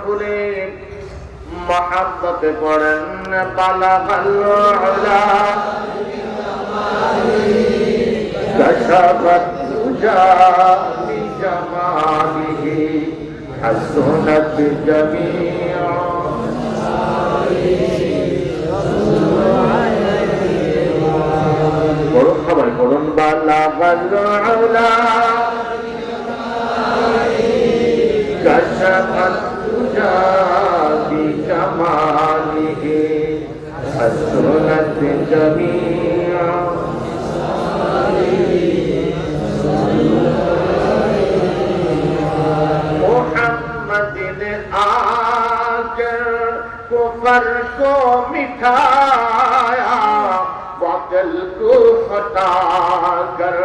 খুলে মহব্বতে পড়েন বালাগাল উলা কাশাফাত তুজা বিজামালিহি হাসনাত জামিআ পড়ুন সবাই পড়ুন বালাগাল উলা কাশাফাত তুজা বিজামালিহি হাসনাত জামিআ मोहम्मद ने आकर कुफर को मिटाया बातिल को हटाकर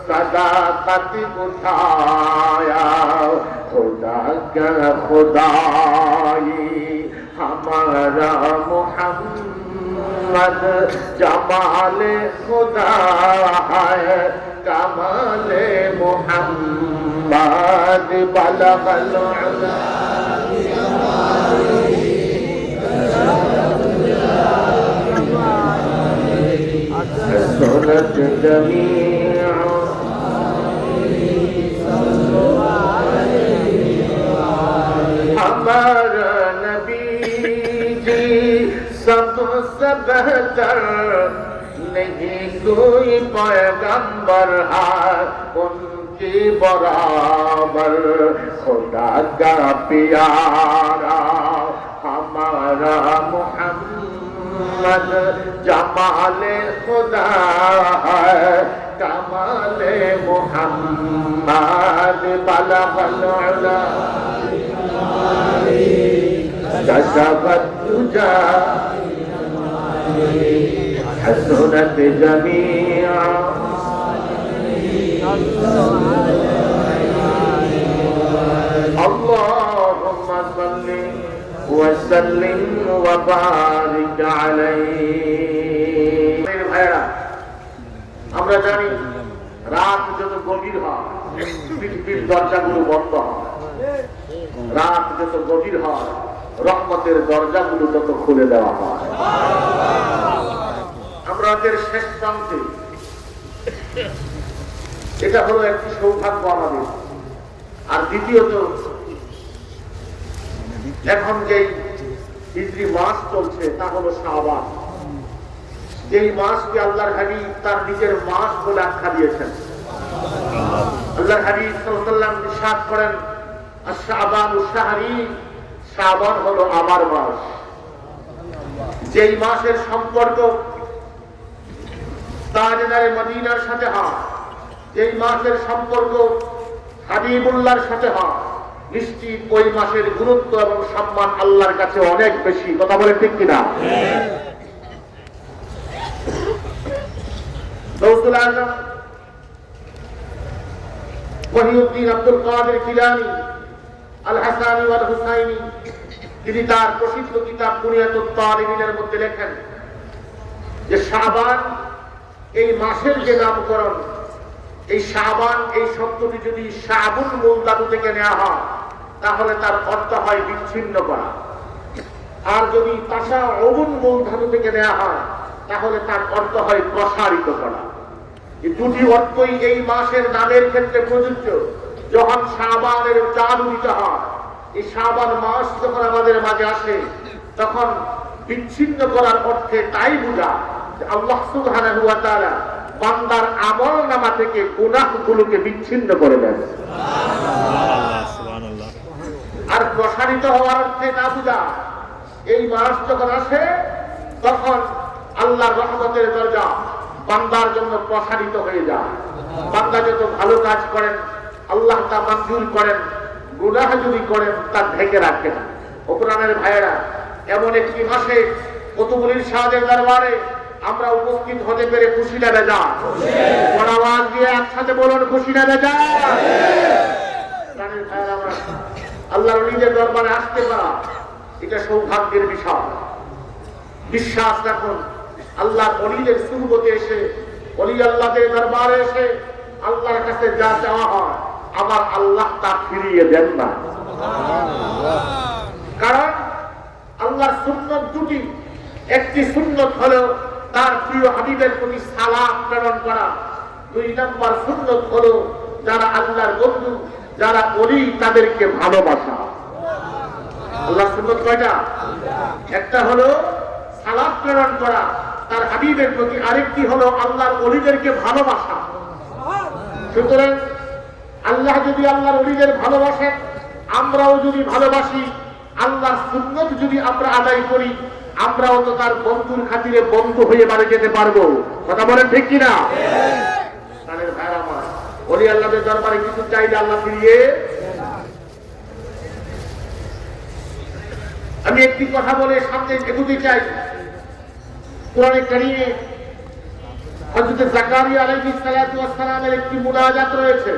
सदाकत उठाया खुदा का खुदाई हमारा मोहम्मद जमाले खुदा है कमाले मोहम्मद बलगल उला सुनत जमीआ हमारा नबी जी सबसे बेहतर नहीं कोई पैगंबर है उनके बराबर खुदा का प्यारा हमारा मोहम्मद जमाले खुदा है कमाले मोहम्मद बलगल उला कशफत तुजा हसनत जमीआ अल्लाहुम्मा सल्ली व सल्लिम व बारिक अलैहि। भाইরা, আমরা জানি রাত যত গভীর হয় পৃথিবীর দরজাগুলো বন্ধ হয়, রাত যত গভীর হয় রহমতের দরজাগুলো তত খুলে দেওয়া হয়। আমরা রাতের শেষ প্রান্তে, এটা হলো একটি সৌভাগ্য আমাদের। আর দ্বিতীয়ত, এখন যেই হিজরি মাস চলছে তা হলো শাবান, যেই মাসকে আল্লাহর হাবিব তার নিজের মাস বলে আখ্যা দিয়েছেন। আল্লাহর হাবিব সাল্লাল্লাহু আলাইহি ওয়াসাল্লাম ইরশাদ করেন, আশ-শাবানু শাহরি, শাবান হলো আমার মাস। যেই মাসের সম্পর্ক তাজদারে মদিনার সাথে হয়, যেই মাসের সম্পর্ক হাবিবুল্লাহর সাথে হয়, নিশ্চিত ওই মাসের গুরুত্ব এবং সম্মান আল্লাহর কাছে অনেক বেশি। কথা বলেন ঠিক কিনা? গৌসুল আজম ওয়াহিউদ্দিন আব্দুল কাদের জিলানী আল হাসানী ওয়াল হুসাইনী, তিনি তার প্রসিদ্ধ কিতাব বুনিয়াতুত তালিবিনের মধ্যে লেখেন যে শাবান এই মাসের যে নামকরণ, এই শাবান এই শব্দটি যদি শাবুন মূল ধাতু থেকে নেওয়া হয় তাহলে তার অর্থ হয় বিচ্ছিন্ন করা, আর যদি তাসা অবুন মূল ধাতু থেকে নেওয়া হয় তাহলে তার অর্থ হয় প্রসারিত করা। এই দুটি অর্থই এই মাসের নামের ক্ষেত্রে প্রযোজ্য। যখন শাবানের চালু দিতে হয়, এই শাবান মাস যখন আমাদের মাঝে আসে তখন বিচ্ছিন্ন করার অর্থে তাই বোঝা যে আল্লাহ সুবহানাহু ওয়া তাআলা বান্দার আমল নামা থেকে গুনাহগুলোকে বিচ্ছিন্ন করে দেন। আর প্রসারিত হওয়ার অর্থে তা বোঝা এই মাস যখন আসে তখন আল্লাহর রহমতের দরজা বান্দার জন্য প্রসারিত হয়ে যায়। বান্দা যত ভালো কাজ করেন আল্লাহ তা মঞ্জুর করেন, গুনাহ যদি করেন তা ঢেকে রাখেন। ও কোরআনের ভাইয়েরা, এমন একটি মাসে কুতুবুল ইরশাদের দরবারে আমরা উপস্থিত হতে পেরে খুশি না বেজার? বড় আওয়াজ দিয়ে একসাথে বলুন, খুশি না বেজার? কোরআনের ভাইয়েরা, আমরা আল্লাহর ওলিদের দরবারে আসতে পারা এটা সৌভাগ্যের বিষয়। বিশ্বাস রাখুন, আল্লাহর ওলিদের সুহবতে এসে, ওলি আল্লাহদের দরবারে এসে আল্লাহর কাছে যা চাওয়া হয় আমার আল্লাহ তা ফিরিয়ে দেন না। একটি সুন্নত হলো তার প্রিয় হাবিবের প্রতি সালাম প্রেরণ করা। 2 নম্বর সুন্নত হলো যারা আল্লাহর বন্ধু, যারা ওলি, তাদেরকে ভালোবাসা। আল্লাহ সুন্নত কয়টা? একটা হলো সালাম প্রেরণ করা তার হাবিবের প্রতি, আরেকটি হলো আল্লাহর ওলিদেরকে ভালোবাসা। সুতরাং আল্লাহ যদি আল্লাহর ওলিদের ভালোবাসেন, আমরাও যদি ভালোবাসি, আল্লাহর সুন্নত যদি আমরা আদায় করি, আমরাও তো তার বন্ধুর খাতিরে বন্ধু হয়ে বাড়ি যেতে পারবো। কথা বলেন ঠিক কিনা? তাদের ভাইরা আমার, ওলি আল্লাহদের দরবারে কিছু চাইলে আল্লাহ ফিরিয়ে। আমি একটি কথা বলে সামনে এগোতে চাই। কোরআনে কারীমে হযরত জাকারিয়া আলাইহিস সালাতু ওয়াস সালামের একটি মুনাজাত রয়েছে।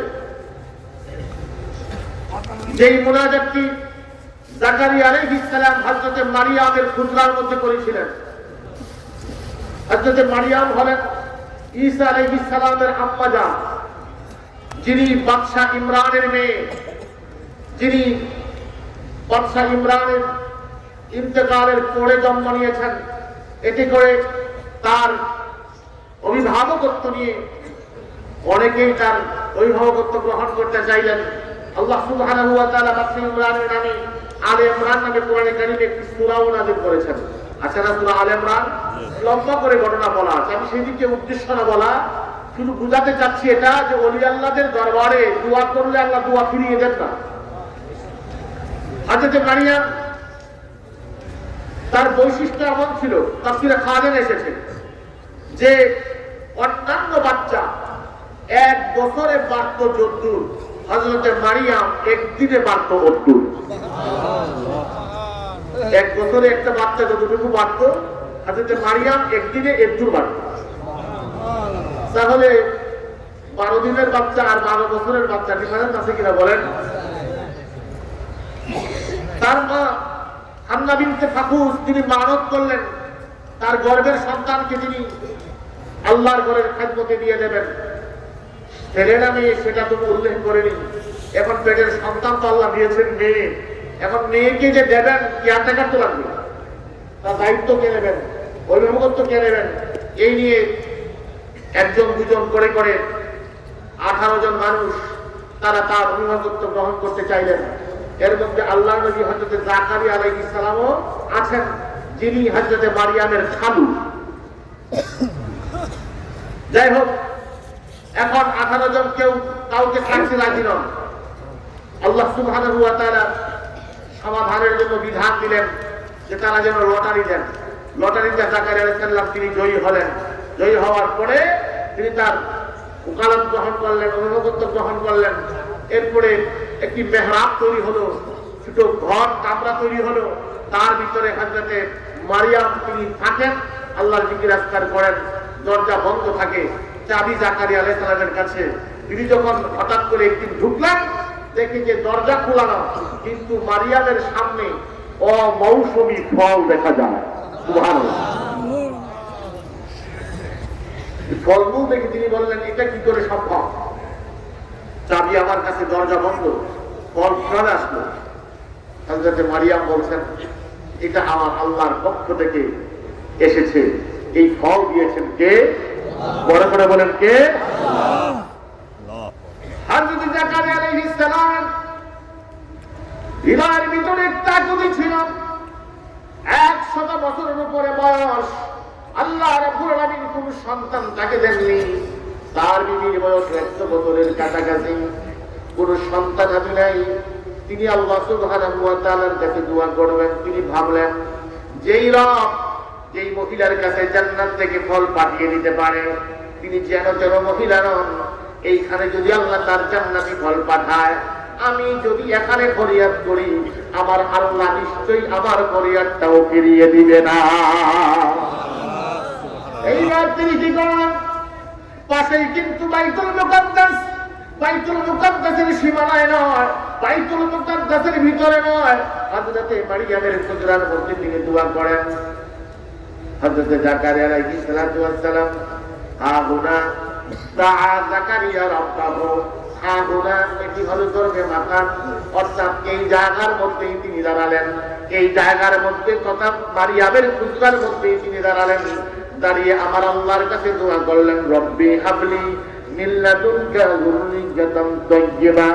যেই মুনাজাতটি জাকারিয়া আলাইহিস সালাম হযরত মারিয়ামের হুজরার মধ্যে করেছিলেন। হযরত মারিয়াম হলেন ঈসা আলাইহিস সালামের আম্মা জান, যিনি বাদশা ইমরানের মেয়ে, যিনি বাদশা ইমরানের ইন্তেকালের পরে জন্ম নিয়েছেন। এতে করে তার অভিভাবকত্ব নিয়ে অনেকেই তার অভিভাবকত্ব গ্রহণ করতে চাইলেন। আল্লাহ সুবহানাহু ওয়া তাআলা বাদশা ইমরানের নামে আলে ইমরান নামে কোরআনে কারীমে একটি সূরাও নাযিল করেছেন। আচ্ছা না, সূরা আলে ইমরান লম্বা করে ঘটনা বলা আছে, আমি সেই দিকে উদ্দেশ্য না বলা, শুধু বুঝাতে চাচ্ছি এটা যে ওলি আল্লাহদের দরবারে দোয়া করলে আল্লাহ দোয়া ফিরিয়ে দেন না। হযরত মারিয়াম, তার বৈশিষ্ট্য এমন ছিল, তাফসীরে খাদেন এসেছে যে অন্যান্য বাচ্চা 1 বছরে বাড়ত যদ্দুর, হযরত মারিয়াম একদিনে বাড়ত অদ্দুর। 1 বছরে একটা বাচ্চা যতটুকু বাড়ত, হযরত মারিয়াম একদিনে একদুর বাড়ত। তাহলে 12 দিনের বাচ্চা আর 12 বছরের বাচ্চা ডিফারেন্স আছে কিনা বলেন? তার মা হান্না বিনতে ফাকুস, তিনি মানত করলেন তার গর্ভের সন্তানকে তিনি আল্লাহর ঘরের খেদমতে দিয়ে দেবেন। ছেলে না মেয়ে সেটা তো উল্লেখ করেনি। এখন পেটের সন্তান তো আল্লাহ দিয়েছেন মেয়ে, এখন মেয়েকে যে দেবেন কেয়ারটেকার তো লাগবে, তার দায়িত্ব কে নেবেন, অভিভাবকত্ব কে নেবেন? এই নিয়ে 1 2 করে করে 18 জন মানুষ তারা তার অভিভাবকত্ব গ্রহণ করতে চাইলেন। এর মধ্যে আল্লাহর নবী হযরত জাকারিয়া আলাইহিস সালামও আছেন, যিনি হযরত মারিয়ামের খালু। যাই হোক, এখন 18 জন কেউ কাউকে ছাড়তে রাজি নন। আল্লাহ সুবহানাহু ওয়া তাআলা সমাধানের জন্য বিধান দিলেন যে তারা যেন লটারি দেন। লটারিতে জাকারিয়া আলাইহিস সালাম তিনি জয়ী হলেন। জয়ী হওয়ার পরে তিনি তার ওকালত গ্রহণ করলেন, অভিভাবকত্ব গ্রহণ করলেন। এরপরে একটি মেহরাব তৈরি হলো, ছোট ঘর কামরা তৈরি হলো, তার ভিতরে হযরতে মারিয়াম তিনি থাকেন, আল্লাহর জিকির আজকার করেন। দরজা বন্ধ থাকে, চাবি জাকারিয়া আলাইহিস সালামের কাছে। তিনি যখন হঠাৎ করে একদিন ঢুকলেন, দেখে যে দরজা খোলা না, কিন্তু মারিয়ামের সামনে অমৌসুমী ফল দেখা যায়। সুবহানাল্লাহ। ফলমূল দেখে তিনি বললেন, এটা কি করে সম্ভব? চাবি আমার কাছে, দরজা বন্ধ, ফল কিভাবে আসলো? হযরত মারিয়াম বলছেন, এটা আমার আল্লাহর পক্ষ থেকে এসেছে। এই ফল দিয়েছেন কে? বড় করে বলেন কে? আল্লাহ। হযরত জাকারিয়া আলাইহিস সালাম হৃদয়ের ভিতরে একটা আকুতি ছিল। 100 বছরের উপরে বয়স, আল্লাহ রাব্বুল আলামিন কোন সন্তান তাকে দেননি। তার বিবির বয়স 100 বছরের কাছাকাছি, কোন সন্তান আমি নাই। তিনি আল্লাহ সুবহানাহু ওয়া তাআলার কাছে দোয়া করবেন। তিনি ভাবলেন, যেই রব যেই মহিলার কাছে জান্নাত থেকে ফল পাঠিয়ে দিতে পারে, তিনি যেন তেন মহিলা নন। এইখানে যদি আল্লাহ তার জান্নাতি ফল পাঠায়, আমি যদি এখানে ফরিয়াদ করি, আমার আল্লাহ নিশ্চয়ই আমার ফরিয়াদটাও ফিরিয়ে দিবে না। এইবার তিনি কি করলেন? পাশেই কিন্তু বাইতুল মুকাদ্দাস, বাইতুল মুকাদ্দাসের সীমানায় নয়, বাইতুল মুকাদ্দাসের ভিতরে নয়, হযরতে মারিয়ামের হুজরার মধ্যে তিনি দোয়া করেন। হযরত জাকারিয়া আলাইহিস সালাতু ওয়াস সালাম আহুনা দাআ জাকারিয়া রাব্বাহু আগুনা এটি হলো ধর্মে মাকান, অর্থাৎ এই জায়গার মধ্যেই তিনি দাঁড়ালেন, এই জায়গার মধ্যে তথা মারিয়ামের খুজরার মধ্যেই তিনি দাঁড়ালেন। দাঁড়িয়ে আমার আল্লাহর কাছে দোয়া করলেন, রব্বি হাবলি মিন লাদুনকা যুররিয়াতান তাইয়্যিবা।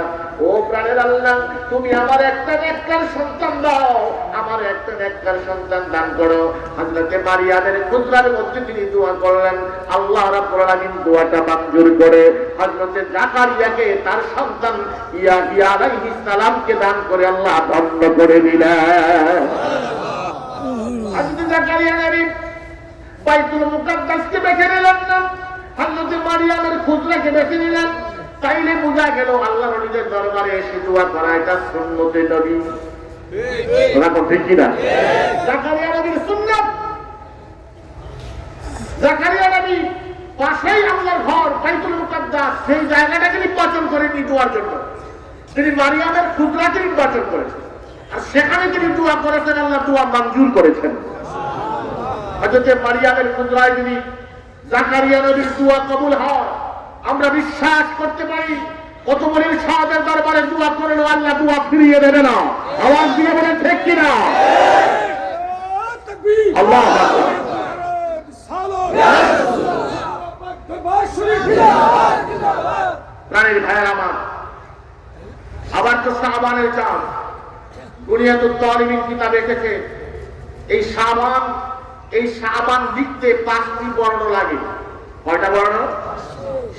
ও প্রাণের আল্লাহ, তুমি আমার একটা নেককার সন্তান দাও, আমার একটা নেককার সন্তান দান করো। হযরতে মারিয়ামের খুজরার মধ্যে তিনি দোয়া করলেন, আল্লাহ রাব্বুল আলামিন দোয়াটা মঞ্জুর করে হযরতে জাকারিয়াকে তার সন্তান ইয়াহইয়া আলাইহিস সালামকে দান করে আল্লাহ ধন্য করে দিলেন। হযরতে জাকারিয়া নবী বাইতুল মুকাদ্দাসকে বেছে নিলেন না, হযরতে মারিয়ামের খুজরাকে বেছে নিলেন। তাইলে বোঝা গেল আল্লাহর নবীর দরবারে এসে দোয়া করা এটা সুন্নতে নবী। ওরা ঠিক কি না? জাকারিয়া নবীর সুন্নাত। জাকারিয়া নবী পাশেই আল্লাহর ঘর বাইতুল মুকাদ্দাস, সেই জায়গাটাকে নির্বাচন করেনি দোয়ার জন্য, তিনি মারিয়ামের খুজরাকে নির্বাচন করেছেন, আর সেখানে তিনি দোয়া করেছেন, আল্লাহ দোয়া মঞ্জুর করেছেন। হযরতে মারিয়ামের খুজরায় যদি জাকারিয়া নবীর দোয়া কবুল হয়, আমরা বিশ্বাস করতে পারি কত বড় সাহাবের দরবারে দোয়া করলো আল্লাহ দোয়া ফিরিয়ে দেবে না। আওয়াজ দিয়ে বলেন ঠিক কিনা? আল্লাহু আকবার। প্রাণের ভাইয়ের আমার, আবার তো শাবানের চাঁদ বুনিয়াতুত তালিবিন কিতাবে এসেছে, এই শাবান লিখতে 5টি বর্ণ লাগে। কয়টা বর্ণ?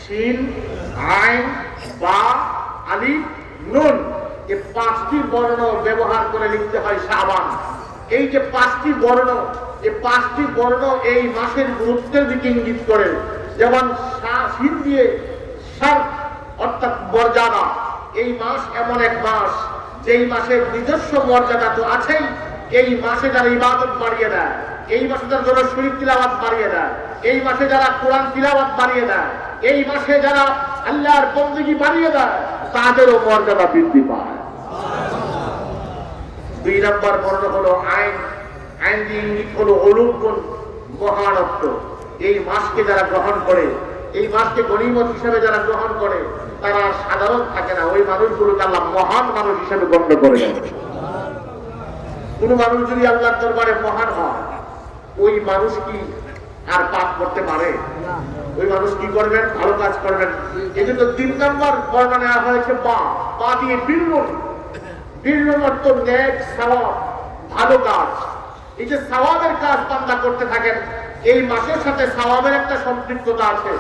শিন, আইন, বা, আলিফ, নুন। এই 5টি বর্ণ ব্যবহার করে লিখতে হয় শাবান। এই যে 5টি বর্ণ, এই 5টি বর্ণ এই মাসের গুরুত্বের দিকে ইঙ্গিত করে। যেমন শিন দিয়ে সার অর্থাৎ মর্যাদা, এই মাস এমন এক মাস যেই মাসের নিজস্ব মর্যাদা তো আছেই, এই মাসে যারা ইবাদত বাড়িয়ে দেয়, এই মাসে যারা দরুদ শরীফ তিলাওয়াত বাড়িয়ে দেয়, এই মাসে যারা কোরআন তিলাওয়াত বাড়িয়ে দেয়, এই মাসে যারা আল্লাহর বন্দেগী বাড়িয়ে দেয়, তাদেরও মর্যাদা বৃদ্ধি পায়। 2 নম্বর বর্ণ হলো আইন। আইন দিয়ে ইঙ্গিত হলো অলৌকিক গুণ, মহানত্ব। এই মাসকে যারা গ্রহণ করে, এই মাসকে গনিমত হিসেবে যারা গ্রহণ করে, তারা সাধারণ থাকে না, ওই মানুষগুলোকে আল্লাহ মহান মানুষ হিসেবে গণ্য করে নেয়। কোন মানুষ যদি আল্লাহর দরবারে মহান হয়, ওই মানুষ কি আর পাপ করতে পারে? ওই মানুষ কি করবেন? ভালো কাজ করবেন। এই জন্য 3 নম্বর বর্ণনা নেওয়া হয়েছে পা দিয়ে বীরুন। বীরুন অর্থ নেক, সওয়াব, ভালো কাজ। এই যে সওয়াবের কাজ বান্দা করতে থাকেন, এই মাসের সাথে সওয়াবের একটা সম্পৃক্ততা আছে।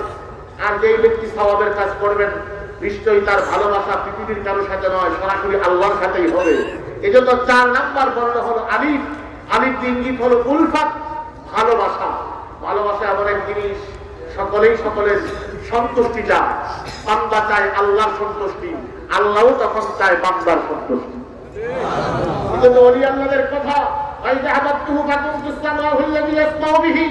আর যেই ব্যক্তি সওয়াবের কাজ করবেন, নিশ্চয়ই তার ভালোবাসা পৃথিবীর কারোর সাথে নয়, সরাসরি আল্লাহর সাথেই হবে। এই জন্য 4 নম্বর বর্ণ হলো আলিফ। আলিফ ইঙ্গিত হলো উলফাত, ভালোবাসা। ভালোবাসা এমন এক জিনিস, সকলের সন্তুষ্টি চায়। বান্দা চায় আল্লাহর সন্তুষ্টি, আল্লাহও তখন চায় বান্দার সন্তুষ্টি। এই জন্য ওলি আল্লাহদের কথা, আইযা হাবাতুহু ফাকুনতুস সামাউহু আল্লাযী ইয়াসমাউ বিহি।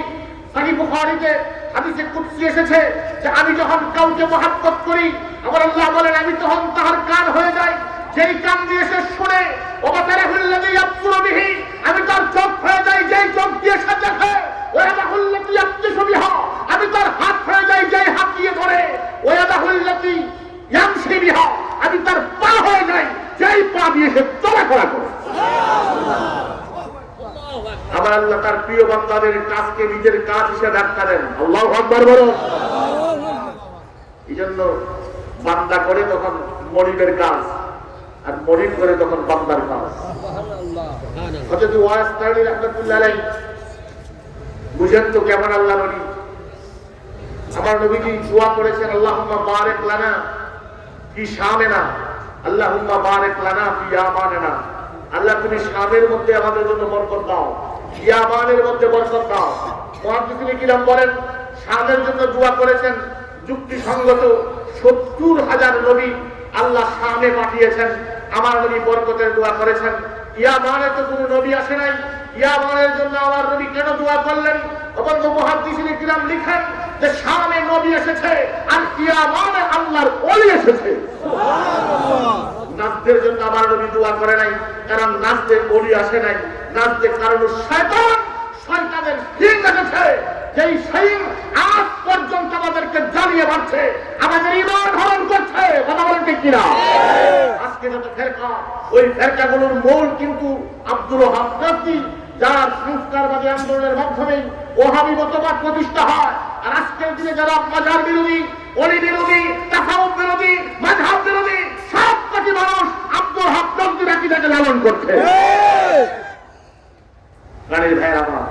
সহিহ বুখারীতে হাদিসে কুদসি এসেছে যে আমি যখন কাউকে মহব্বত করি, আমার আল্লাহ বলেন আমি তখন তার কান হয়ে যাই, যেই কান দিয়ে সে শুনে। ওয়া তারাহুল লাযী ইয়াবসুরু বিহি, আমি তার চোখ হয়ে যাই, যেই চোখ দিয়ে সে দেখে। ওয়া ইয়াদাহুল লাতী ইয়াবতিশু বিহা, আমি তার হাত হয়ে যাই, যেই হাত দিয়ে ধরে। ওয়া ইয়াদাহুল লাতী ইয়ামশি বিহা, আমি তার পা হয়ে যাই, যেই পা দিয়ে সে চলাফেরা করে। আমার আল্লাহ তার প্রিয় বান্দাদের কাজকে নিজের কাজ হিসেবে ধাক্কা দেন। আল্লাহু আকবার বলো। এই জন্য বান্দা করে তখন মনিবের কাজ, আর মনিব করে তখন বান্দার কাজ। হযরত ওয়াস তাআলা রাহমাতুল্লাহ আলাইহি বুঝেন তো কেমন আল্লাহ নবী। আমার নবীজি দোয়া করেছেন, আল্লাহুম্মা বারিক লানা ফি শামিনা, আল্লাহুম্মা বারিক লানা ফি ইয়ামানিনা। আল্লাহ তুমি শামের মধ্যে আমাদের জন্য বরকত দাও, ইয়ামানের মধ্যে বরকত দাও। মুহাদ্দিসিনে কিরাম বলেন, শামের জন্য দোয়া করেছেন যুক্তিসঙ্গত। 70,000 নবী আল্লাহ শামে পাঠিয়েছেন, আমার নবী বরকতের দোয়া করেছেন। ইয়ামানে তো কোনো নবী আসে নাই, ইয়ামানের জন্য আমার নবী কেন দোয়া করলেন? অবশ্য মুহাদ্দিসিনে কিরাম লিখেন যে শামে নবী এসেছে আর ইয়ামানে আল্লাহর ওলি এসেছে। নাজদের জন্য আমার নবী দোয়া করে নাই, কারণ নাজদের ওলি আসে নাই। নাজদের কারণ শয়তানের আমাদের শিং এসেছে, যেই শিং আজ পর্যন্ত আমাদেরকে জ্বালিয়ে মারছে, আমাদের ঈমান হরণ করছে। কথা বলেন ঠিক কিনা? আজকে যত ফেরকা, ওই ফেরকাগুলোর মূল কিন্তু আব্দুল ওহাব নাজদী, যার সংস্কারবাদী আন্দোলনের মাধ্যমে ওহাবী মতবাদ প্রতিষ্ঠা হয়। আর আজকের দিনে যারা মাজার বিরোধী, অলি বিরোধী, তাসাউফ বিরোধী, মাযহাব বিরোধী সব কটি মানুষ আব্দুল ওহাব নাজদীর আকীদাকে লালন করছে। গানের ভাইয়ের আমার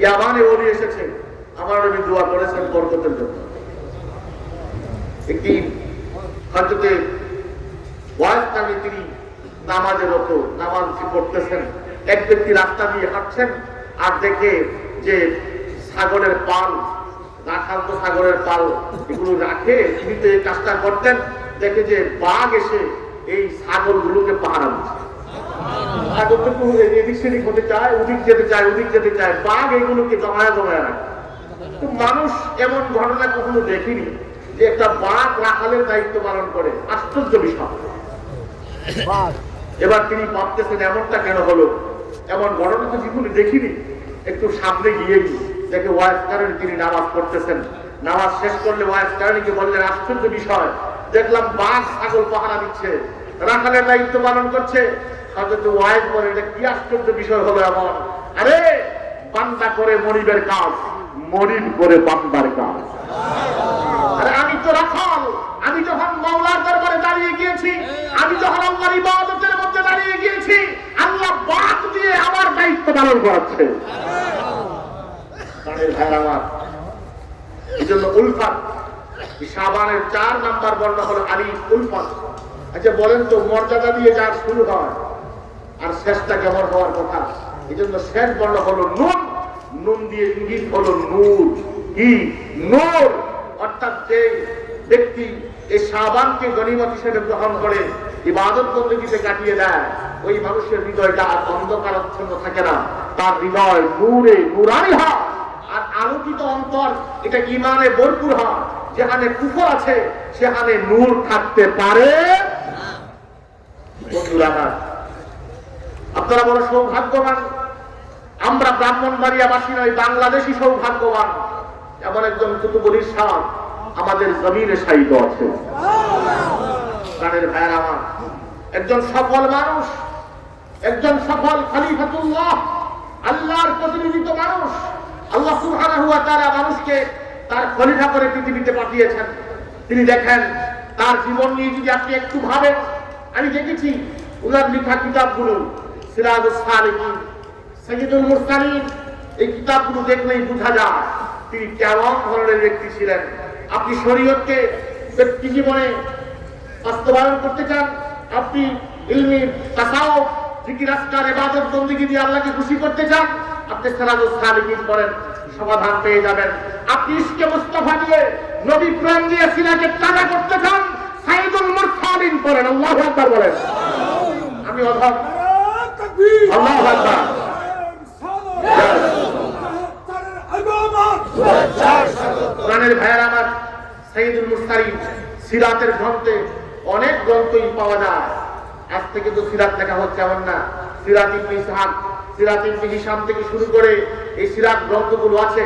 ইয়ামানে ওলি এসেছে, আমার নবী দোয়া করেছেন বরকতের জন্য। একটি হযরতে ওয়াইস নামে তিনি নামাজে রত, নামাজ পড়তেছেন। এক ব্যক্তি রাস্তা দিয়ে হাঁটছেন আর দেখে যে ছাগলের পাল, রাখাল তো ছাগলের পাল এগুলো রাখে, তিনি তো এই কাজটা করতেন। দেখে যে বাঘ এসে এই ছাগলগুলোকে পাহারা দিচ্ছে। ছাগল তো এদিক সেদিক হতে চায়, ওদিক যেতে চায়, ওদিক যেতে চায়, বাঘ এগুলোকে জমায়া জমায়া রাখে। তো মানুষ এমন ঘটনা কখনো দেখিনি যে একটা বাঘ রাখালের দায়িত্ব পালন করে। আশ্চর্য বিষয়। এবার তিনি ভাবতেছেন এমনটা কেন হলো, এমন ঘটনা তো জীবনে দেখিনি। একটু সামনে গিয়ে দেখে ওয়াইস কারণে তিনি নামাজ পড়তেছেন। নামাজ শেষ করলে ওয়াইস কারণীকে বললেন, আশ্চর্য বিষয়, দেখলাম বাঘ ছাগল পাহারা দিচ্ছে, রাখালের দায়িত্ব পালন করছে। হযরত ওয়াইস বলে, এটা কি আশ্চর্য বিষয় হলো এমন? আরে বান্দা করে মনিবের কাজ, মনিব করে বান্দার কাজ। আরে আমি তো রাখাল, আমি যখন মাওলার দরবারে দাঁড়িয়ে গিয়েছি, আমি যখন আল্লাহর ইবাদতের মধ্যে দাঁড়িয়ে গিয়েছি, আল্লাহ বাদ দিয়ে আমার দায়িত্ব পালন করাচ্ছে। এই জন্য উলফাত, শাবানের 4 নাম্বার বর্ণ হলো আলিফ, উলফাত। আচ্ছা বলেন তো, মর্যাদা দিয়ে যার শুরু হয় আর শেষটা কেমন হওয়ার কথা? এই জন্য শেষ বর্ণ হলো নুন, নুন দিয়ে ইঙ্গিত হলো নূর। কি নূর? অর্থাৎ যে ব্যক্তি এই শাবানকে গনিমত হিসেবে গ্রহণ করে ইবাদত বন্দেগীতে কাটিয়ে দেয়, ওই মানুষের হৃদয়টা আর অন্ধকারাচ্ছন্ন থাকে না, তার হৃদয় নূরে নূরানি হয়। আর আলোকিত অন্তর এটা ঈমানে ভরপুর হয়। যেখানে কুফর আছে সেখানে নূর থাকতে পারে না। আপনারা বড় সৌভাগ্যবান, আমরা ব্রাহ্মণবাড়িয়াবাসী নয়, বাংলাদেশি সৌভাগ্যবান। এমন একজন কুতুবুল ইরশাদ আমাদের জমিনে শায়িত আছে। প্রাণের ভাইয়ের আমার, একজন সফল মানুষ, একজন সফল খলিফাতুল্লাহ, আল্লাহর প্রতিনিধিত মানুষ। আল্লাহ সুবহানাহু ওয়া তাআলা মানুষকে তার খলিফা করে পৃথিবীতে পাঠিয়েছেন। তিনি দেখেন তার জীবন নিয়ে যদি আপনি একটু ভাবেন, আমি দেখেছি উনার লেখা কিতাবগুলো, সিরাজুস সালিকিন, সাইয়্যিদুল মুরসালিন, এই কিতাবগুলো দেখলেই বোঝা যায় তিনি কেমন ধরনের ব্যক্তি ছিলেন। আপনি শরীয়তকে ব্যক্তি জীবনে বাস্তবায়ন করতে চান, আপনি ইলমি, তাসাউফ, জিকির, আজকার, ইবাদত, বন্দেগী দিয়ে আল্লাহকে খুশি করতে চান, আপনি সিরাজুস সালিকিন পড়েন, সমাধান পেয়ে যাবেন। আপনি ইশকে মুস্তাফা দিয়ে, নবী প্রেম দিয়ে সিনাকে তাজা করতে চান, সাইয়্যিদুল মুরসালিন পড়েন। আল্লাহু আকবার বলেন। আমি অধম, আল্লাহু আকবার। কোরআনের ভাইয়েরা আমার, সাইয়্যিদুল মুরসালিন সিরাতের গ্রন্থে অনেক গ্রন্থই পাওয়া যায়। আজ থেকে তো সিরাত লেখা হচ্ছে এমন না। সিরাত ইবনে ইসহাক, সিরাত ইবনে হিশাম থেকে শুরু করে এই সিরাত গ্রন্থগুলো আছে,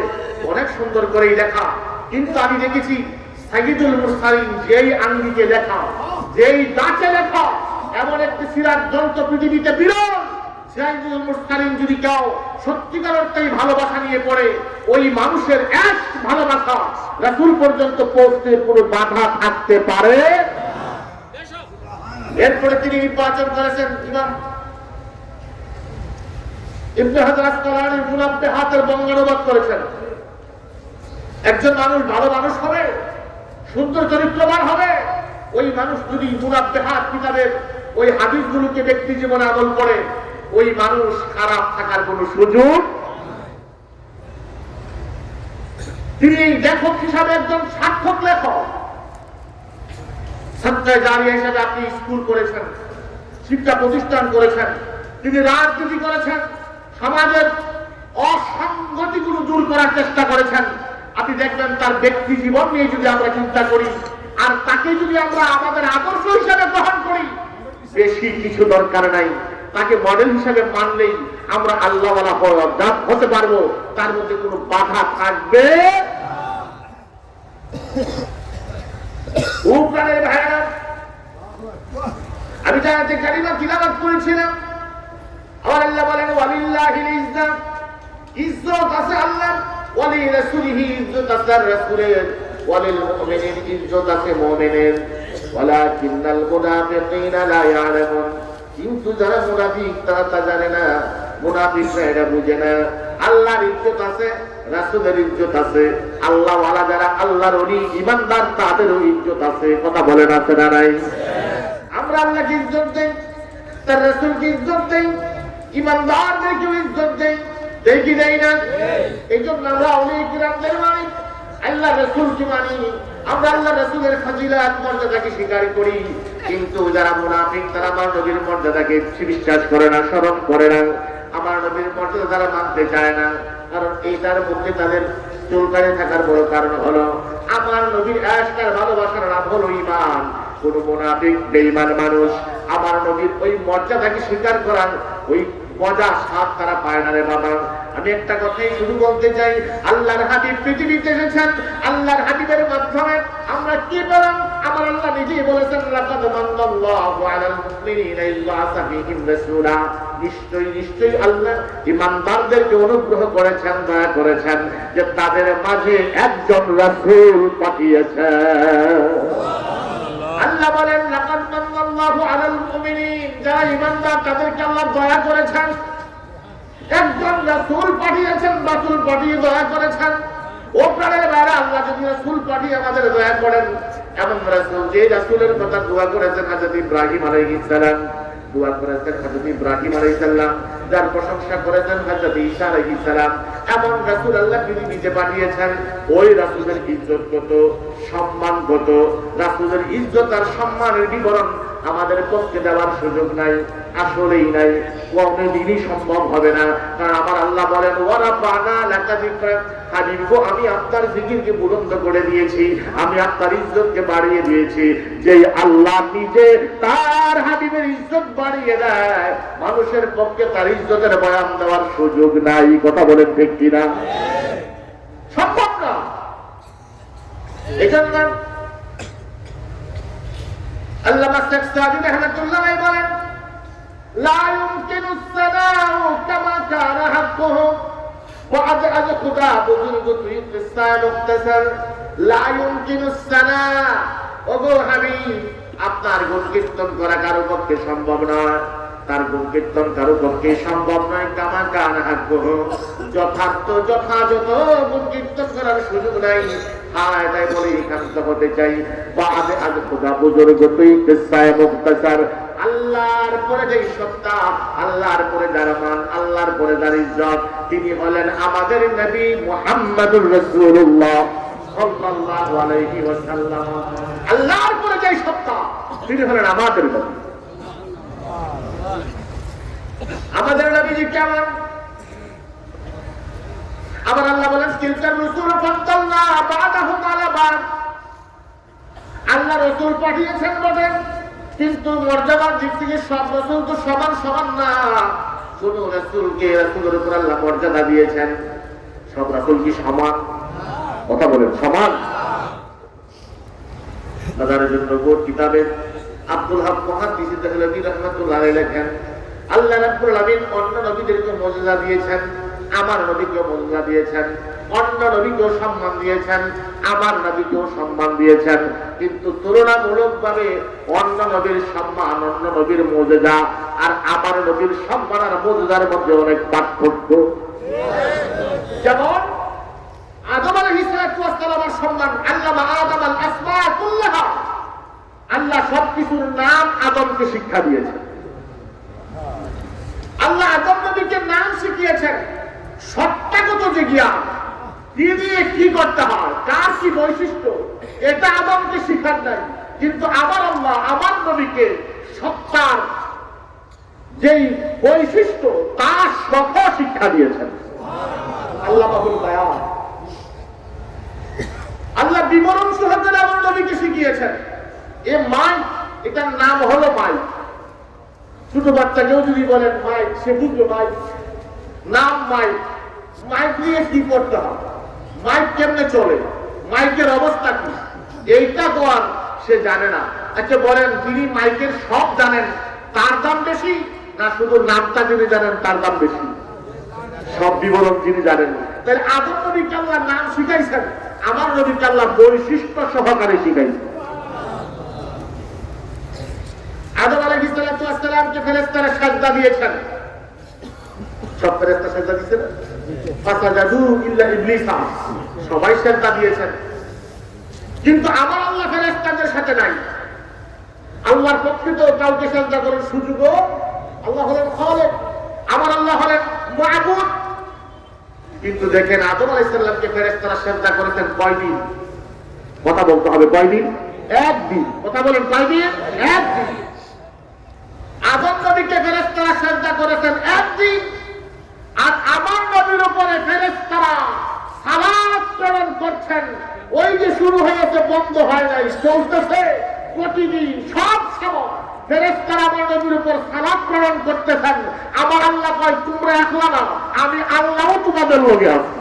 অনেক সুন্দর করেই লেখা। কিন্তু আমি দেখেছি সাইয়্যিদুল মুরসালিন যেই আঙ্গিকে লেখা, যেই দাঁতে লেখা, এমন একটি সিরাত গ্রন্থ পৃথিবীতে বিরল। সাইয়্যিদুল মুরসালিন যদি কেউ সত্যিকার অর্থেই ভালোবাসা নিয়ে পড়ে, ওই মানুষের এক ভালোবাসা রাসূল পর্যন্ত পৌঁছতে কোনো বাধা থাকতে পারে। এরপরে তিনি নির্বাচন করেছেন ইমাম ইবনে হাজার আসকালানী মুনাব্বিহাতের বঙ্গানুবাদ করেছেন। একজন মানুষ ভালো মানুষ হবে, সুন্দর চরিত্রবান হবে, ওই মানুষ যদি মুনাব্বিহাত কিতাবের ওই হাদিসগুলোকে ব্যক্তি জীবনে আমল করে, ওই মানুষ খারাপ থাকার কোনো সুযোগ। তিনি লেখক হিসাবে একজন সার্থক লেখক। সত্তায় জারিয়া হিসাবে আপনি স্কুল করেছেন, শিক্ষা প্রতিষ্ঠান করেছেন, তিনি রাজনীতি করেছেন, সমাজের অসংগতিগুলো দূর করার চেষ্টা করেছেন। আপনি দেখবেন তার ব্যক্তি জীবন নিয়ে যদি আমরা চিন্তা করি আর তাকে যদি আমরা আমাদের আদর্শ হিসাবে গ্রহণ করি, বেশি কিছু দরকার নাই। তাকে মডেল হিসেবে মানলেই আমরা আল্লাহওয়ালা হতে পারবো, তার মধ্যে কোনো বাধা থাকবে। ভাইরা, আমি জানাতে কালিমা তিলাওয়াত করেছিলাম, আমার আল্লাহ বলেন ওয়ালিল্লাহিল ইজ্জাত, ইজ্জত আছে আল্লাহ, ওয়ালি রাসূলিহি ইজ্জত আছে রাসূলের, ওয়ালিল মুমিনিন ইজ্জত আছে মুমিনের, ওয়ালাকিন্নাল মুনাফিকিনা লা ইয়ালামুন, কিন্তু যারা মুনাফিক তারা তা জানে না, মুনাফিকরা এটা বুঝে না। আল্লাহর ইজ্জত আছে, রাসূলের ইজ্জত আছে, আল্লাহ ওয়ালা যারা আল্লাহর ওলি ঈমানদার তাদেরও ইজ্জত আছে। কথা বলেন আছে না নাই? আমরা আল্লাহকে ইজ্জত দেই, তার রাসূলকে ইজ্জত দেই, ঈমানদারদেরকে ইজ্জত দেই, দেই কি দেই না? এই জন্য আমরা ওলি কিরামদের মানি, আল্লাহ রাসূলকে মানি, আমরা আল্লাহ রাসূলের ফজিলত মর্যাদাকে স্বীকার করি। কিন্তু যারা মুনাফিক তারা আমার নবীর মর্যাদাকে বিশ্বাস করে না, স্মরণ করে না, আমার নবীর মর্যাদা তারা মানতে চায় না। কারণ এইটার মধ্যে তাদের চুলকানি থাকার বড় কারণ হলো আমার নবীর আশকার ভালোবাসার নাম হলো ঈমান। কোন মুনাফিক বেঈমান মানুষ আমার নবীর ওই মর্যাদাকে স্বীকার করার ওই মজা স্বাদ তারা পায় না রে বাবা। আমি একটা কথাই শুরু বলতে চাই, আল্লাহর হাবিব পৃথিবীতে এসেছেন, আল্লাহর হাবিবের মাধ্যমে আমরা কি পেলাম? আমার আল্লাহ নিজেই বলেছেন লাকাদ মান্নাল্লাহু আলাল মুমিনিনা ইয বা'আসা ফীহিম রাসূলা, নিশ্চয়ই নিশ্চয়ই আল্লাহ ঈমানদারদেরকে অনুগ্রহ করেছেন, দয়া করেছেন যে তাদের মাঝে একজন রাসূল পাঠিয়েছেন। আল্লাহ বলেন লাকাদ মান্নাল্লাহু আলাল মুমিনিন, যারা ঈমানদার তাদেরকে আল্লাহ দয়া করেছেন, একজন রাসূল পাঠিয়েছেন, রাসূল পাঠিয়ে দয়া করেছেন। ও প্রাণের বাইরে আল্লাহ যদি রাসূল পাঠিয়ে আমাদের দয়া করেন, এমন রাসূল যে রাসূলের কথা দোয়া করেছেন হযরত ইব্রাহিম আলাইহিস সালাম, দোয়া করেছেন হযরত ইব্রাহিম আলাইহিস সালাম, যার প্রশংসা করেছেন হযরত ঈসা আলাইহিস সালাম, এমন রাসূল আল্লাহ পৃথিবীতে পাঠিয়েছেন। ওই রাসূলের ইজ্জত কত, সম্মান কত, রাসূলের ইজ্জত আর সম্মানের বিবরণ আমাদের পক্ষে দেওয়ার সুযোগ নাই, আসলেই নাই, কোনদিনই সম্ভব হবে না। কারণ আমার আল্লাহ বলেন ওয়ারাফানা লাকা যিকরাক, হাবিব গো আমি আপনার জিকিরকে বুলন্দ করে দিয়েছি, আমি আপনার ইজ্জতকে বাড়িয়ে দিয়েছি। যে আল্লাহ নিজে তার হাবিবের ইজ্জত বাড়িয়ে দেয়, মানুষের পক্ষে তার ইজ্জতের বয়ান দেওয়ার সুযোগ নাই। কথা বলেন ঠিক কিনা? সম্ভব না। এজন্য আল্লামা শেখ সাদি রাহমাতুল্লাহ আলাইহি বলেন লা ইউমকিনুস সানাউ কামা কানা হাক্কুহু ওয়া আজ খুদা বুজুর্গ তুই কিসা মুখতাসার, লা ইউমকিনুস সানা, ওগো হাবিব আপনার গুণ কীর্তন করা কারো পক্ষে সম্ভব নয়, তার গুণ কীর্তন কারো পক্ষে সম্ভব নয়। কামা কানা হাক্কুহু, যথার্থ যথাযথ গুণ কীর্তন করার সুযোগ নাই। হায় তাই বলে একান্ত হতে চাই। বাদে আজ খোদা বুজুর্গ তুই কিসসায়ে মুখতাসার, আল্লাহর পরে যে সত্তা, আল্লাহর পরে যার মান, আল্লাহর পরে যার ইজ্জত, তিনি হলেন আমাদের নবী মুহাম্মদুর রাসূলুল্লাহ সাল্লাল্লাহু আলাইহি ওয়াসাল্লাম। আল্লাহর পরে যে সত্তা, তিনি হলেন আমাদের নবী। আমাদের নবীজি কেমন? আমার আল্লাহ বলেন তিলকার রাসূল ফাদ্দালনা বা'দাহুম আলা বা'দ, আল্লাহ রাসূল পাঠিয়েছেন বটে, কিন্তু মর্যাদার দিক থেকে সব রাসূল তো সমান সমান না। কোন রাসূলকে রাসূলের উপর আল্লাহ মর্যাদা দিয়েছেন, সব রাসূল কি সমান? কথা বলেন সমান? তাদের জন্য গোট কিতাবে আব্দুল হক মুহাদ্দিস দেহলভী রাহমাতুল্লাহ আলাইহি লেখেন আল্লাহ রাব্বুল আলামিন অন্য নবীদেরকে মর্যাদা দিয়েছেন, আমার নবীকেও মর্যাদা দিয়েছেন, অন্য নবীকেও সম্মান দিয়েছেন, আমার নবীকেও সম্মান দিয়েছেন। কিন্তু তুলনামূলকভাবে অন্য নবীর সম্মান, অন্য নবীর মর্যাদা আর আমার নবীর সম্মান আর মর্যাদার মধ্যে অনেক পার্থক্য। যেমন আদম আলাইহিস সালামের সম্মান, আল্লামা আদম আল আসমা কুল্লাহা, আল্লাহ সবকিছুর নাম আদমকে শিক্ষা দিয়েছেন। আল্লাহ আদম নবীকে নাম শিখিয়েছেন, সত্তাগত যে জ্ঞান, কি দিয়ে কি করতে হয়, কার কি বৈশিষ্ট্য, এটা আদমকে শিখার নাই। কিন্তু আমার আল্লাহ আমার নবীকে সত্তার যেই বৈশিষ্ট্য তার সহ শিক্ষা দিয়েছেন। আল্লাহ বাবুল দয়া, আল্লাহ বিবরণ সহকারে আমার নবীকে শিখিয়েছেন। এ মাইক, এটার নাম হলো মাইক। ছোট বাচ্চাকেও যদি বলেন মাইক, সে বুঝবে মাইক, নাম মাইক, মাইক নিয়ে কি করতে হবে, মাইক কেমনে চলে, মাইকের অবস্থা কি, এইটা তো আর সে জানে না। আচ্ছা বলেন, তিনি মাইকের সব জানেন, তার দাম বেশি না শুধু নামটা যিনি জানেন তার দাম বেশি? সব বিবরণ যিনি জানেন। তাহলে আদম নবীকে আল্লাহ নাম শিখাইছেন, আমার নবীকে আল্লাহ বৈশিষ্ট্য সহকারে শিখাইছেন। আদম আলাইহিস সালামকে ফেরেশতারা সিজদা দিয়েছেন, সব ফেরেশতা সিজদা দিয়েছেন, ফাসাজাদু ইল্লা ইবলিসা, সবাই সিজদা দিয়েছেন। কিন্তু আমার আল্লাহ ফেরেশতাদের সাথে নাই। আল্লাহর প্রকৃত কাউকে সিজদা করার সুযোগও, আল্লাহ হলেন খালেক, আমার আল্লাহ হলেন মাবুদ। কিন্তু দেখেন আদম আলাইহিস সালামকে ফেরেশতারা সিজদা করেছেন কয়দিন? কথা বলতে হবে, কয়দিন? একদিন। কথা বলেন, কয়দিন? একদিন। আদম নবীকে ফেরেশতারা সিজদা করেছেন একদিন, আর আমার নবীর উপরে ফেরেশতারা সালাত প্রেরণ করছেন। ওই যে শুরু হয়েছে, বন্ধ হয় নাই, চলতেছে প্রতিদিন, সব সময় ফেরেশতারা আমার নবীর উপর সালাত প্রেরণ করতেছেন। আমার আল্লাহ কয়, তোমরা একলা না, আমি আল্লাহও তোমাদের লগে আছি।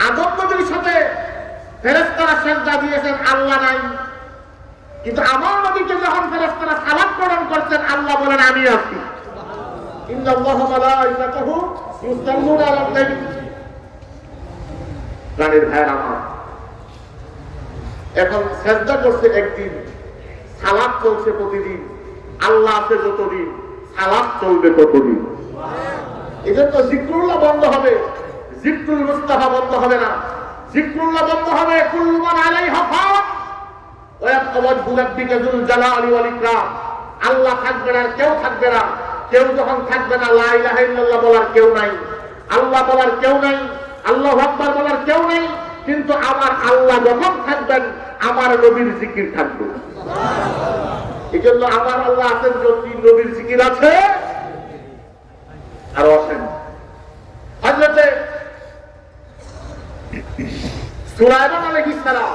আদম নবীর সাথে ফেরেশতারা সিজদা দিয়েছেন, আল্লাহ নাই। কিন্তু আমার নবীকে যখন ফেরেশতারা সালাত প্রেরণ করছেন, আল্লাহ বলেন আমি আছি। ইন্নাল্লাহা ওয়া মালাইকাতাহু ইউসাল্লুনা আলান নবী। প্রাণের ভাইয়ের আমার, এখন সিজদা করছে একদিন, সালাত চলছে প্রতিদিন, আল্লাহ আছে যতদিন, সালাত চলবে ততদিন। এজন্য জিকরুল্লাহ বন্ধ হবে, জিকরুল মুস্তাফা বন্ধ হবে না। জিকরুল্লাহ বন্ধ হবে, কুল্লু মান আলাইহা ফান ওয়া ইয়াবকা ওয়াজহু রাব্বিকা যুল জালালি ওয়াল ইকরাম। আল্লাহ থাকবে না, কেউ থাকবে না। কেউ যখন থাকবে না, লা ইলাহা ইল্লাল্লাহ বলার কেউ নাই, আল্লাহ বলার কেউ নাই, আল্লাহু আকবার বলার কেউ নাই। কিন্তু আমার আল্লাহ যখন থাকবেন, আমার নবীর জিকির থাকবে। এই জন্য আমার আল্লাহ আছেন, যদি নবীর জিকির আছে আর আছেন। হযরতে সুলাইমান আলাইহিস সালাম,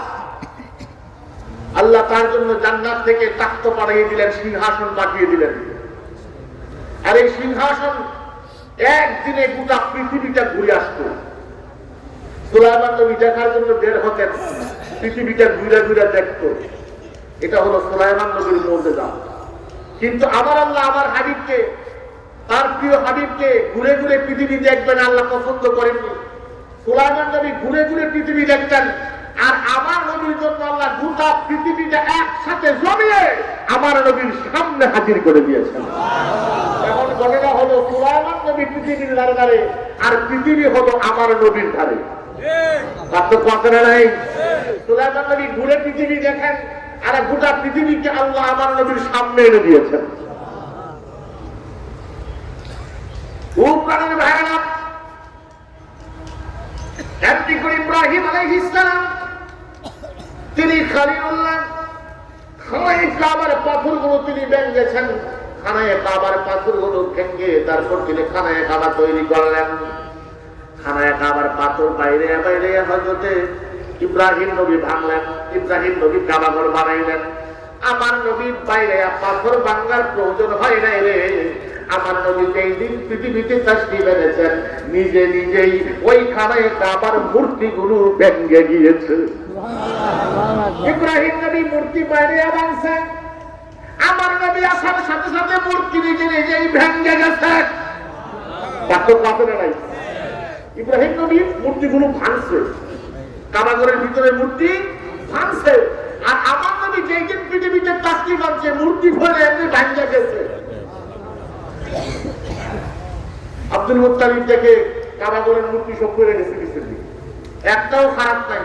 আল্লাহ তার জন্য জান্নাত থেকে তাখ্ত পাঠিয়ে দিলেন, সিংহাসন পাঠিয়ে দিলেন। আর এই সিংহাসন একদিনে গোটা পৃথিবীটা ঘুরে আসতো। সুলাইমান নবী দেখার জন্য বের হতেন, পৃথিবীটা ঘুরে ঘুরে দেখতো। এটা হলো সুলাইমান নবীর মুজিজা। কিন্তু আমার আল্লাহ আমার হাবিবকে, তার প্রিয় হাবিবকে ঘুরে ঘুরে পৃথিবী দেখবেন আল্লাহ পছন্দ করেননি। সুলাইমান নবী ঘুরে ঘুরে পৃথিবী দেখতেন, আর আমার নবীর জন্য আল্লাহ গোটা পৃথিবীটা একসাথে জমিয়ে আমার নবীর সামনে হাজির করে দিয়েছেন। এখন ঘটনা হলো, সুলাইমান নবী পৃথিবীর ধারে ধারে, আর পৃথিবী হলো আমার নবীর ধারে। পার্থক্য আছে না নাই? সুলাইমান নবী ঘুরে পৃথিবী দেখেন, আর গোটা পৃথিবীকে আল্লাহ আমার নবীর সামনে এনে দিয়েছেন। ও প্রাণের ভাইরা, এমনি করে ইব্রাহিম আলাইহিস সালাম, তিনি খলিলুল্লাহ, খানায়ে কাবার পাথরগুলো তিনি ভেঙেছেন। খানায়ে কাবার পাথরগুলো ভেঙে তারপর তিনি খানায়ে কাবা তৈরি করলেন। খানায়ে কাবার পাথর বাইরে বাইরে হযরতে ইব্রাহিম নবী ভাঙলেন, ইব্রাহিম নবী কাবা ঘর বানাইলেন। আমার নবী বাইরে পাথর ভাঙার প্রয়োজন হয় নাই রে। আমার নবী যেই দিন পৃথিবীতে তাশরীফ এনেছেন, নিজে নিজেই ওই খানায়ে কাবার মূর্তিগুলো ভেঙে গিয়েছে। ইব্রাহিম নবী মূর্তি বাইরে ভাঙছেন, আমার নবী আসার সাথে সাথে মূর্তি নিজে নিজেই ভেঙে গেছে। পার্থক্য আছে না নাই? ইব্রাহিম নবী মূর্তিগুলো ভাঙছে, কাবাঘরের ভিতরে মূর্তি ভাঙছে, আর আমার নবী যেই দিন পৃথিবীতে তাশরীফ আনছে, মূর্তি ফেলে এমনি ভেঙে গেছে। আব্দুল মুত্তালিব থেকে কাবাঘরের মূর্তি সব ফেলে গেছে, একটাও খারাপ নাই।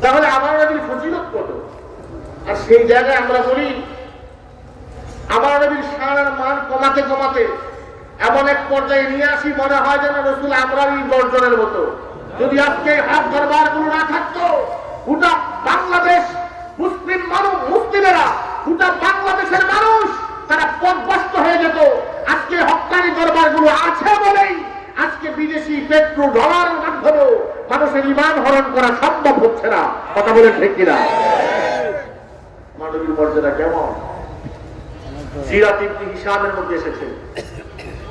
তাহলে আমার নবীর ফজিলত কত! আর সেই জায়গায় আমরা বলি, আমার নবীর শানের মান কমাতে কমাতে এমন এক পর্যায়ে নিয়ে আসি, মনে হয় যেন রাসূল আমরাই 10 জনের মতো। যদি আজকে হক দরবার গুলো না থাকতো, গোটা বাংলাদেশ মুসলিম মানুষ, মুসলিমেরা, গোটা বাংলাদেশের মানুষ তারা পথভ্রষ্ট হয়ে যেত। আজকে হক্কানি দরবার গুলো আছে বলেই আজকে বিদেশি পেট্রো ডলারের মাধ্যমে মানুষের ঈমান হরণ করা সম্ভব হচ্ছে না। কথা বলেন ঠিক কিনা? মানবীর মর্যাদা কেমন? সিরাত ইবনে হিশামের মধ্যে এসেছে,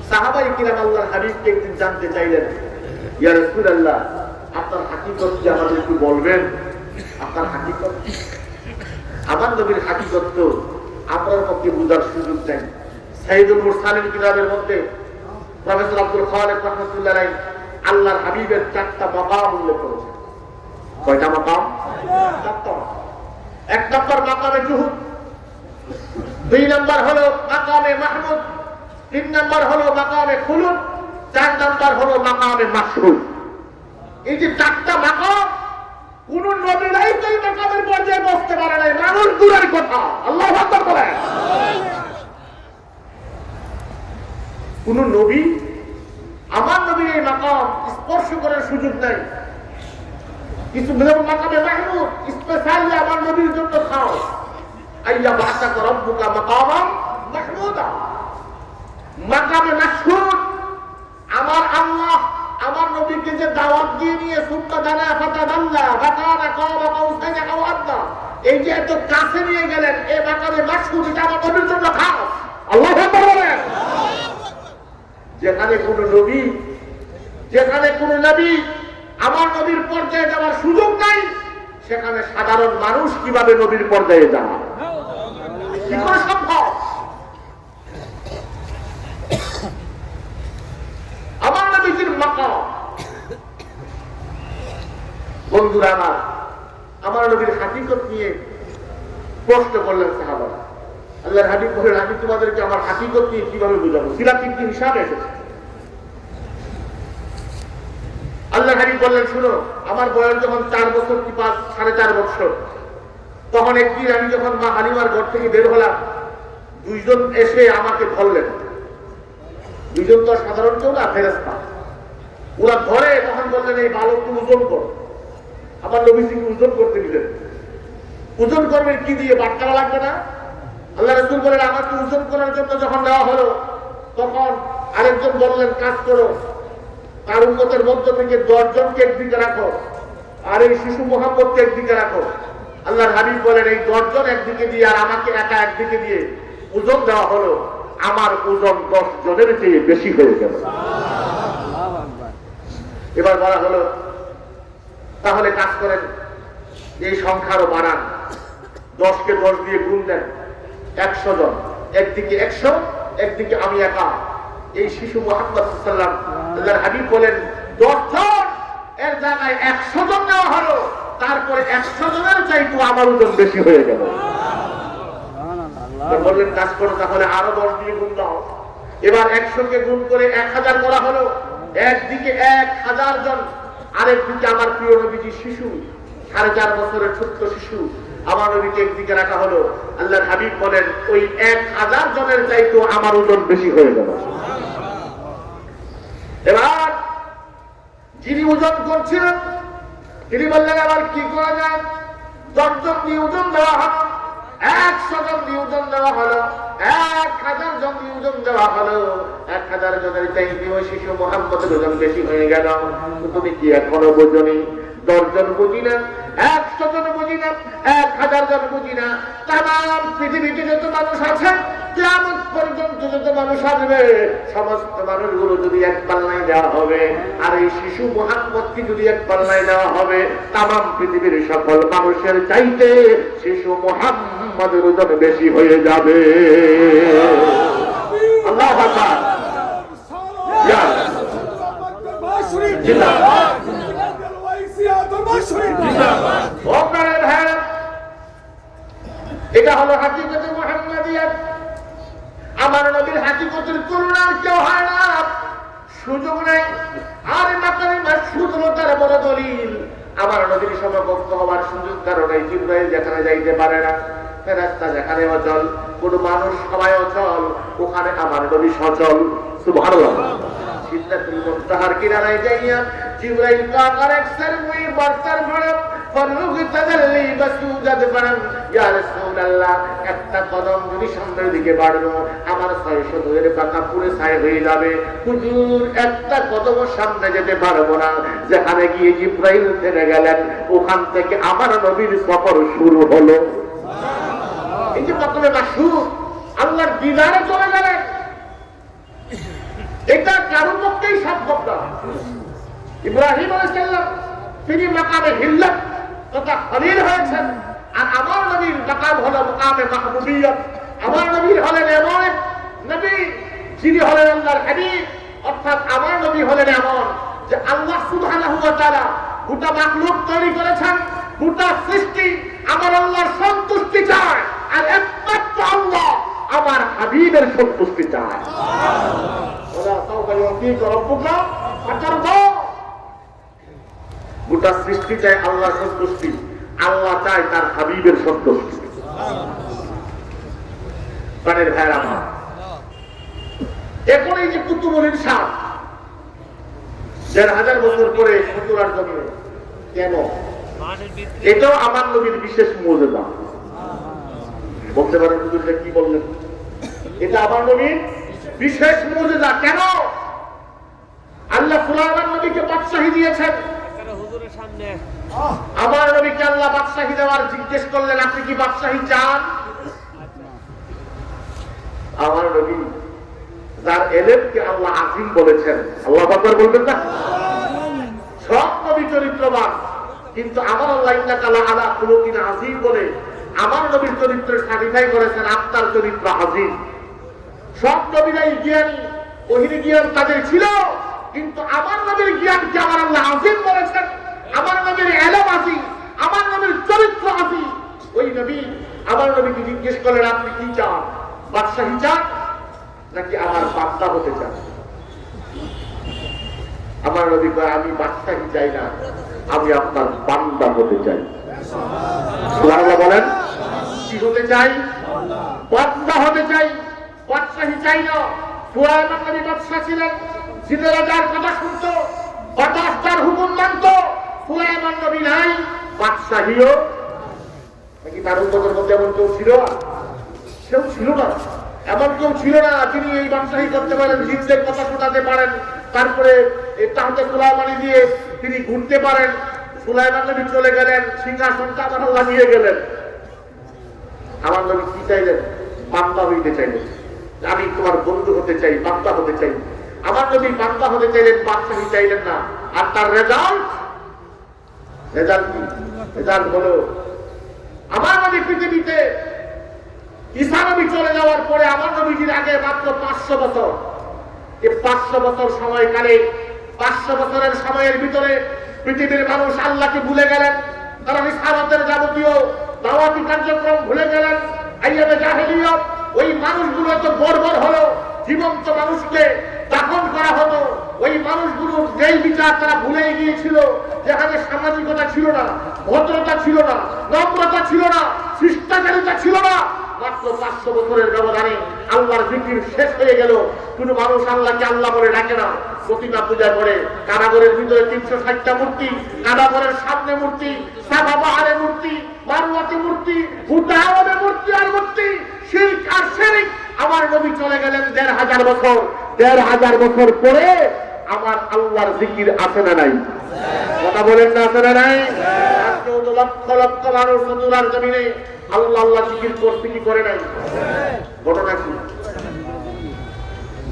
সাহাবায়ে কিরাম আল্লাহর হাবিবকে একদিন জানতে চাইলেন, ইয়া রাসূলুল্লাহ, আপনার হাকিকত কি আমাদের একটু বলবেন? আপনার হাকিকত, আমার নবীর হাকিকত তো আপনার পক্ষে বুঝার সুযোগ নেই। সাইয়্যিদুল মুরসালিন কিতাবের মধ্যে প্রফেসর আব্দুল খালেক রাহমাতুল্লাহ আলাইহি আল্লাহর হাবিবের 4টা মাকাম উল্লেখ করেছেন। কয়টা মাকাম? 4টা। 1 নম্বর মাকামে জুহুদ, 2 নম্বর হলো মাকামে মাহমুদ, 3 নম্বর হলো মাকামে খুলুদ, 4 নম্বর হলো মাকামে মাশহুদ। এই যে 4টা মাকাম, কোন নবীরাই তো এই মাকামের পর্যায়ে বসতে পারে নাই, মানুষ দূরের কথা। আল্লাহু আকবার বলেন। কোন নবী আমার নবীর এই মাকাম স্পর্শ করার সুযোগ নাই। কিছু মাকামে মাহমুদ স্পেশালি আমার নবীর জন্য খাস, আইয়া বাসাকা রাব্বুকা মাকামান মাহমুদা। মাকামে মাশহুদ, আমার আল্লাহ আমার নবীকে যে দাওয়াত দিয়ে নিয়ে সুন্নাহ দানা ফাতাদাল্লা বাকানা কাওয়া কাউসাইনা আও আদনা, এই যে এত কাছে নিয়ে গেলেন, এই মাকামে মাশহুদ এটা আমার নবীর জন্য খাস। আল্লাহু আকবার বলেন। যেখানে কোন নবী, যেখানে কোন নবী আমার নবীর পর্যায়ে যাওয়ার সুযোগ নাই, সেখানে সাধারণ মানুষ কিভাবে নবীর পর্যায়ে যাবে? কি করে সম্ভব? আমার নবীর মাকাম, বন্ধুরা আমার নবীর হাকিকত নিয়ে প্রশ্ন করলেন সাহাবারা। আল্লাহর হাবিব বলেন, আমি তোমাদেরকে আমার হাকিকত নিয়ে কিভাবে বুঝাবো? সিরাত ইবনে হিশাম এসেছে। আল্লাহর হাবিব বললেন, শুনো, আমার বয়স যখন 4 বছর কি 4.5 বছর, তখন একদিন আমি যখন মা হালিমার ঘর থেকে বের হলাম, 2 জন এসে আমাকে ধরলেন। 2 জন তো সাধারণ কেউ না, ফেরেশতা। ওরা ধরে তখন বললেন, এই বালককে ওজন করো। আমার নবীজিকে ওজন করতে দিলেন। ওজন করবেন কি দিয়ে? বাট্টা লাগবে না? আল্লাহ রাসূল বলেন, আমাকে ওজন করার জন্য যখন দেওয়া হলো, তখন আরেকজন বললেন, কাজ করো, তার উম্মতের মধ্য থেকে 10 জনকে একদিকে রাখো, আর এই শিশু মুহাম্মদকে একদিকে রাখো। আল্লাহর হাবিব বলেন, এই 10 জন একদিকে দিয়ে আর আমাকে একা একদিকে দিয়ে ওজন দেওয়া হলো, আমার ওজন 10 জনের চেয়ে বেশি হয়ে গেল। এবার বলা হলো, তাহলে কাজ করেন, এই সংখ্যারও বাড়ান, 10কে 10 দিয়ে গুণ দেন, 100 জন, একদিকে 100, একদিকে আমি একা। এই শিশু মুহাম্মদ সাল্লাল্লাহু আলাইহি ওয়াসাল্লাম, আল্লাহর হাবিব বলেন, 10 জন এর জায়গায় 100 জন নেওয়া হলো, তারপরে 100 জনের চাইতে আমার ওজন বেশি হয়ে গেল। বললেন, কাজ করো, তাহলে আরো 10 দিয়ে গুণ দাও। এবার 100কে গুণ করে 1000 করা হলো, একদিকে 1000 জন, আরেকদিকে আমার প্রিয় নবীজি শিশু, 4.5 বছরের ছোট্ট শিশু, আমার নবীকে একদিকে রাখা হলো। আল্লাহর হাবিব বলেন, ওই 1000 জনের চাইতে আমার ওজন বেশি হয়ে গেল। এবার যিনি ওজন করছিলেন তিনি বললেন, আবার কি করা যায়? 10 জন দিয়ে ওজন দেওয়া হলো, 100 জন দিয়ে ওজন দেওয়া হলো, 1000 জন দিয়ে ওজন দেওয়া হলো, 1000 জনের চাইতে ওই শিশু মুহাম্মদের ওজন বেশি হয়ে গেল। তুমি কি এখনো বোঝনি? 10 জন বুঝি না, 100 জন বুঝি না, 1000 জন বুঝি না, তাম পৃথিবীতে যত মানুষ আছে, কিয়ামত পর্যন্ত যত মানুষ আসবে, সমস্ত মানুষগুলো যদি এক পাল্লায় দেওয়া হবে, আর এই শিশু মুহাম্মদকে যদি এক পাল্লায় দেওয়া হবে, তাম পৃথিবীর সকল মানুষের চাইতে শিশু মুহাম্মদের ওজন বেশি হয়ে যাবে। আল্লাহু আকবার। ইয়া জিন্দাবাদ। এটা হলো হাকিকতে মুহাম্মাদিয়া। আমার নবীর হাকিকতের তুলনা কেউ হয় না, সুযোগ নেই। আর মাকামে মাশহুদ হলো তার বড় দলিল। আমার নবীর সমকক্ষ হওয়ার সুযোগ কারণে জিবরাইল যেখানে যাইতে পারে না, ফেরেশতা যেখানে অচল, কোন মানুষ সবাই অচল, ওখানে আমার নবী সচল। সুবহানাল্লাহ। সিদরাতুল মুনতাহার কিনারায় যাইয়া জিবরাইল কাকার এক সারমুই বার্তার ঘরে ফরলুগ তাদাল্লি বাসুজাদ ফারান, ইয়া রাসূলুল্লাহ, একটা কদম যদি সামনের দিকে বাড়লো, আমার 600 দূরের পাকা পুরো ছাই হয়ে যাবে। হুজুর, একটা কদম সামনে যেতে পারবো না। যেখানে গিয়ে জিবরাইল থেমে গেলেন, ওখান থেকে আমার নবীর সফর শুরু হলো। এই যে মাকামে মাশহুদ, আল্লাহর দিদারে চলে গেলেন। এটা কারোর পক্ষেই সম্ভব না। ইব্রাহিম আলাইহিস সালাম তিনি মাকামে হিল্লাত তথা খলিল হয়েছেন, আর আমার নবীর মাকাম হলো মাকামে মাহবুবিয়ত। আমার নবীর হলেন এমন এক নবী যিনি হলেন আল্লাহর হাবিব, অর্থাৎ আমার নবী হলেন এমন যে আল্লাহ সুবহানাহু ওয়া তাআলা গোটা মাখলুক তৈরি করেছেন, গোটা সৃষ্টি আমার আল্লাহর সন্তুষ্টি চায়, আর একমাত্র আল্লাহ আমার হাবিবের সন্তুষ্টি চায়। গোটা সৃষ্টি চায় আল্লাহর সন্তুষ্টি, আল্লাহ চায় তার হাবিবের সন্তুষ্টি। প্রাণের ভাইয়েরা আমার, এখন এই যে কুতুবুল ইরশাদ ১,৫০০ বছর পরে ফুতুরার জমিনে কেন, এটাও আমার নবীর বিশেষ মুজিজা। বলতে পারেন হুজুরটা কি বললেন? এটা আমার নবীর বিশেষ মুজিজা। কেন? আল্লাহ সুলাইমান নবীকে বাদশাহী দিয়েছেন, আমার নবীকে আল্লাহ বাদশাহী দেওয়ার জিজ্ঞেস করলেন, আপনি কি বাদশাহী চান? আমার নবী যার এলেমকে আল্লাহ আজিম বলেছেন, আল্লাহু আকবার বলবেন না? সব নবী চরিত্রবান, কিন্তু আমার আল্লাহ ইন্নাকা লাআলা খুলুকিন আযীম বলে আমার নবীর চরিত্রের সার্টিফাই করেছেন আপনার চরিত্র আযীম। সব নবীরাই জ্ঞানী, ওহিনী জ্ঞান তাদের ছিল, কিন্তু আমার নবীর জ্ঞানকে আমার আল্লাহ আযীম বলেছেন। আমার নবীর এলম আযীম, আমার নবীর চরিত্র আযীম। ওই নবী আমার নবীকে জিজ্ঞেস করলেন, আপনি কি চান? বাদশাহী চান নাকি আমার বান্দা হতে চান? আমার নবী কয়, আমি বাদশাহী চাই না, আমি আপনার বান্দা হতে চাই। সুবহানাল্লাহ বলেন। কি হতে চাই? বান্দা হতে চাই, বাদশাহী চাই না। সুলাইমান নবী বাদশা ছিলেন, জিনের রাজার কথা শুনতো, বাদশার হুকুম মানতো। সুলাইমান নবী নাই, বাদশাহীও নাকি তার উম্মতের মধ্যে এমন কেউ ছিল? কেউ ছিল না, এমন কেউ ছিল না যিনি এই বাদশাহী করতে পারেন, জিনদের কথা শোনাতে পারেন, তারপরে তাহতে সুলাইমানি দিয়ে তিনি ঘুরতে পারেন। সুলাইমান নবী চলে গেলেন, সিংহাসনটা আমার আল্লাহ নিয়ে গেলেন। আমার নবী কি চাইলেন? বান্দা হইতে চাইলেন, আমি তোমার বন্ধু হতে চাই, বান্দা হতে চাই। আমার নবী বান্দা হতে চাইলেন, বাদশাহী চাইলেন না। আর তার রেজাল্ট কি? রেজাল্ট হলো আমার নবী পৃথিবীতে ঈসা নবী চলে যাওয়ার পরে আমার নবীজির আগে মাত্র 500 বছর, এই 500 বছর সময়কালে 500 বছরের সময়ের ভিতরে পৃথিবীর মানুষ আল্লাহকে ভুলে গেলেন। তারা রিসালাতের যাবতীয় দাওয়াতি কার্যক্রম ভুলে গেলেন। আইয়ামে জাহেলিয়ত, ওই মানুষগুলো তো বর্বর হলো, জীবন্ত মানুষকে দাফন করা হতো। ওই মানুষগুলোর যেই বিচার তারা ভুলেই গিয়েছিল, যেখানে সামাজিকতা ছিল না, ভদ্রতা ছিল না, নম্রতা ছিল না, শিষ্টাচারিতা ছিল না। মাত্র 500 বছরের ব্যবধানে আল্লাহর জিকির শেষ হয়ে গেল। কোন মানুষ আল্লাহকে আল্লাহ বলে ডাকে না, প্রতিমা পূজা করে। কারাগারের ভিতরে 360টা মূর্তি, কারাগারের সামনে মূর্তি, সাফা পাহাড়ে মূর্তি, মারওয়াতে মূর্তি, হুদাওয়াতে মূর্তি আর মূর্তি, শিরক আর শিরক। আমার নবী চলে গেলেন 1500 বছর। 1500 বছর পরে আমার আল্লাহর জিকির আছে না নাই? কথা বলেন না, আছে না নাই? আজকেও তো লক্ষ লক্ষ মানুষ নতুরার জমিনে আল্লাহ আল্লাহ জিকির করতে কি করে নাই? ঘটনা কি?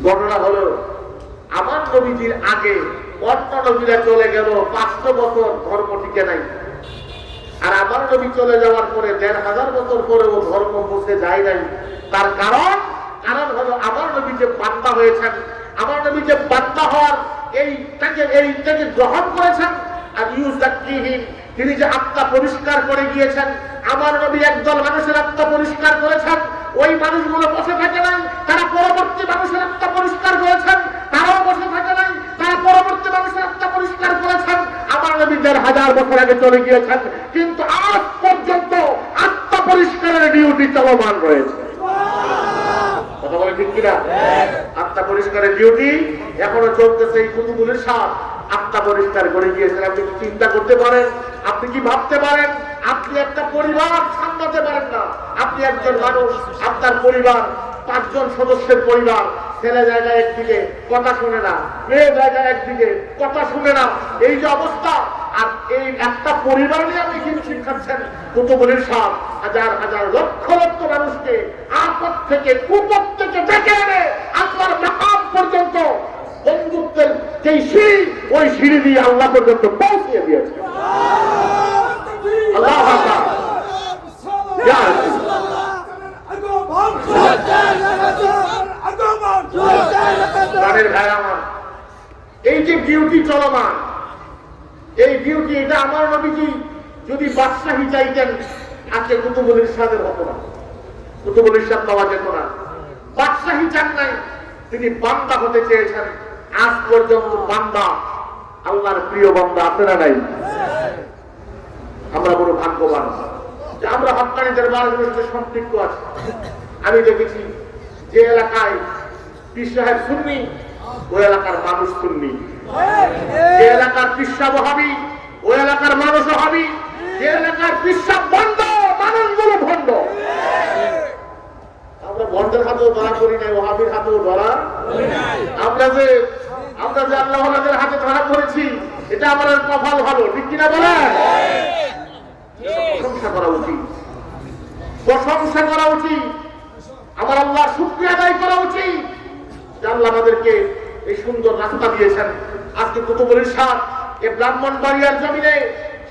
ঘটনা হলো আমার নবীজির আগে অন্য নবীরা চলে গেল, 500 বছর ধর্ম টিকে নাই। আর আমার নবী চলে যাওয়ার পরে 1500 বছর পরেও ধর্ম মুছে যায় নাই। তার কারণ হলো আমার নবী যে বান্দা হয়েছেন, আমার নবী যে বান্দা হওয়ার এইটাকে গ্রহণ করেছেন, আর ইউজাক্কিহিম, তিনি যে আত্মা পরিষ্কার করে গিয়েছেন। আমার নবী একদল মানুষের আত্মা পরিষ্কার করেছেন, ওই মানুষগুলো বসে থাকে নাই, তারা পরবর্তী মানুষের আত্মা পরিষ্কার করেছেন। তারাও বসে থাকে নাই, তারা পরবর্তী মানুষের আত্মা পরিষ্কার করেছেন। আমার নবী 1500 বছর আগে চলে গিয়েছেন, কিন্তু আজ পর্যন্ত আত্মা পরিষ্কারের ডিউটি চলমান রয়েছে। কথা বলে ঠিক কিনা? আত্মা পরিষ্কারের ডিউটি এখনো চলতেছে। এই কুতুবুল ইরশাদ আত্মা পরিষ্কার করে গিয়েছেন। আপনি কি চিন্তা করতে পারেন? আপনি কি ভাবতে পারেন? আপনি একটা পরিবার সামলাতে পারেন না। আপনি একজন মানুষ, আপনার পরিবার 5 জন সদস্যের পরিবার, ছেলে জায়গায় একদিকে কথা শুনে না, মেয়ে জায়গায় একদিকে কথা শুনে না, এই যে অবস্থা, আর এই একটা পরিবার নিয়ে আপনি কিন্তু শিক্ষাচ্ছেন কুতুবুল ইরশাদ হাজার হাজার লক্ষ লক্ষ মানুষকে আপদ থেকে কুপদ থেকে ডেকে এনে আল্লাহর মাকাম পর্যন্ত বন্ধুত্বের যেই সিঁড়ি ওই সিঁড়ি দিয়ে আল্লাহ পর্যন্ত পৌঁছিয়ে দিয়েছে। আল্লাহু আকবার। এই যে ডিউটি চলমান, এই ডিউটি, এটা আমার নবীজি যদি বাদশাহী চাইতেন আজকে কুতুবুল ইরশাদের হতো না, কুতুবুল ইরশাদ পাওয়া যেত না। বাদশাহী চান নাই, তিনি বান্দা হতে চেয়েছেন। আজ পর্যন্ত বান্দা, আল্লাহর প্রিয় বান্দা আপনারা নাই। আমরা বড় ভাগ্যবান যে আমরা হক্কানীদের মানুষের সাথে সম্পৃক্ত আছি। আমি দেখেছি যে এলাকায় পীর সাহেব সুন্নি, ওই এলাকার মানুষ সুন্নি। যে এলাকার পীর সাহেব ওহাবী, ওই এলাকার মানুষ ওহাবী। যে এলাকার পীর সাহেব ভণ্ড, মানুষগুলো ভণ্ড। আমরা ভণ্ডের হাতেও ধরা করি নাই, ওহাবীর হাতেও ধরা। আমরা যে আল্লাহওয়ালাদের হাতে ধরা করেছি, এটা আমাদের কপাল ভালো, ঠিক কিনা বলেন? প্রশংসা করা উচিত, প্রশংসা করা উচিত। আমার আল্লাহ শুকরিয়া আদায় করা উচিত যে আল্লাহ আমাদেরকে এই সুন্দর রাস্তা দিয়েছেন। আজকে কুতুবুল ইরশাদ এই ব্রাহ্মণবাড়িয়ার জমিনে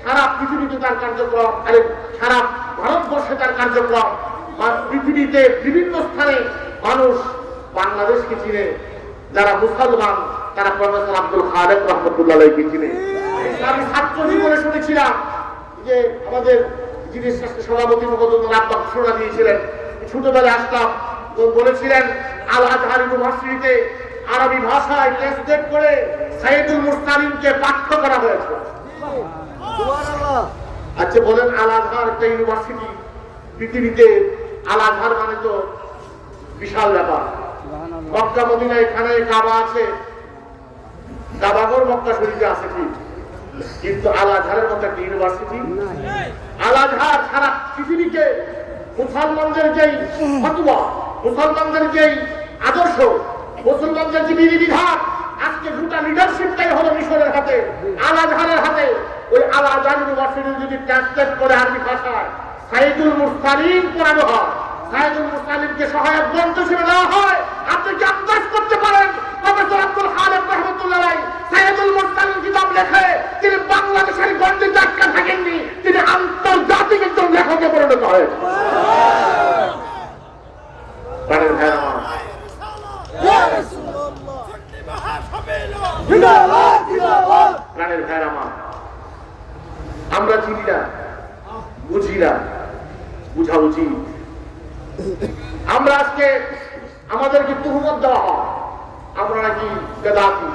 সারা পৃথিবীতে তার কার্যক্রম, সারা ভারতবর্ষে তার কার্যক্রম, পৃথিবীতে বিভিন্ন স্থানে মানুষ বাংলাদেশকে চিনে। যারা মুসলমান তারা প্রফেসর আব্দুল খালেক রহমতুল্লাহ আলাইহিকে চিনে। আমি ছাত্র জীবনে শুনেছিলাম যে আমাদের যিনি সভাপতি মুখদুল আব্বা ঘোষণা দিয়েছিলেন, ছোটবেলায় আসলাম, বলেছিলেন আল আজহার ইউনিভার্সিটিতে আরবি ভাষায় ট্রান্সলেট করে সাইয়েদুল মুরসালিনকে পাঠ্য করা হয়েছে। আচ্ছা বলেন, আল আজহার একটা ইউনিভার্সিটি পৃথিবীতে, আল আজহার মানে তো বিশাল ব্যাপার। মক্কা মদিনায় এখানে কাবা আছে, কাবাগর মক্কা শরীফে আছে ঠিক, কিন্তু আল আজহারের মতো একটা ইউনিভার্সিটি। আল আজহার সারা পৃথিবীকে মুসলমানদের যেই ফতোয়া, মুসলমানদের যেই আদর্শ, মুসলমানদের যে বিধিবিধান, আজকে গোটা লিডারশিপটাই হলো মিশরের হাতে, আল আজহারের হাতে। ওই আল আজহার ইউনিভার্সিটি যদি ট্রান্সলেট করে আরবি ভাষায় সাইয়েদুল মুরসালিন পড়ানো হয়, সাইয়েদুল মুরসালিনকে সহায়ক গ্রন্থ হিসেবে দেওয়া হয়, আপনি কি আন্দাজ করতে পারেন প্রফেসর আব্দুল খালেক রহমতুল্লাহ আলাইহি সাইয়েদুল মুরসালিন কিতাব লেখে তিনি বাংলাদেশের গণ্ডি আটকা থাকেননি, তিনি আন্তর্জাতিক একজন লেখকে পরিণত হয়েছে। প্রাণের ভাইয়ের আমার, আমরা চিনি না, বুঝি না, বুঝা উচিত। আমরা আজকে আমাদেরকে তুহমত দেওয়া হয় আমরা নাকি বেদাতি।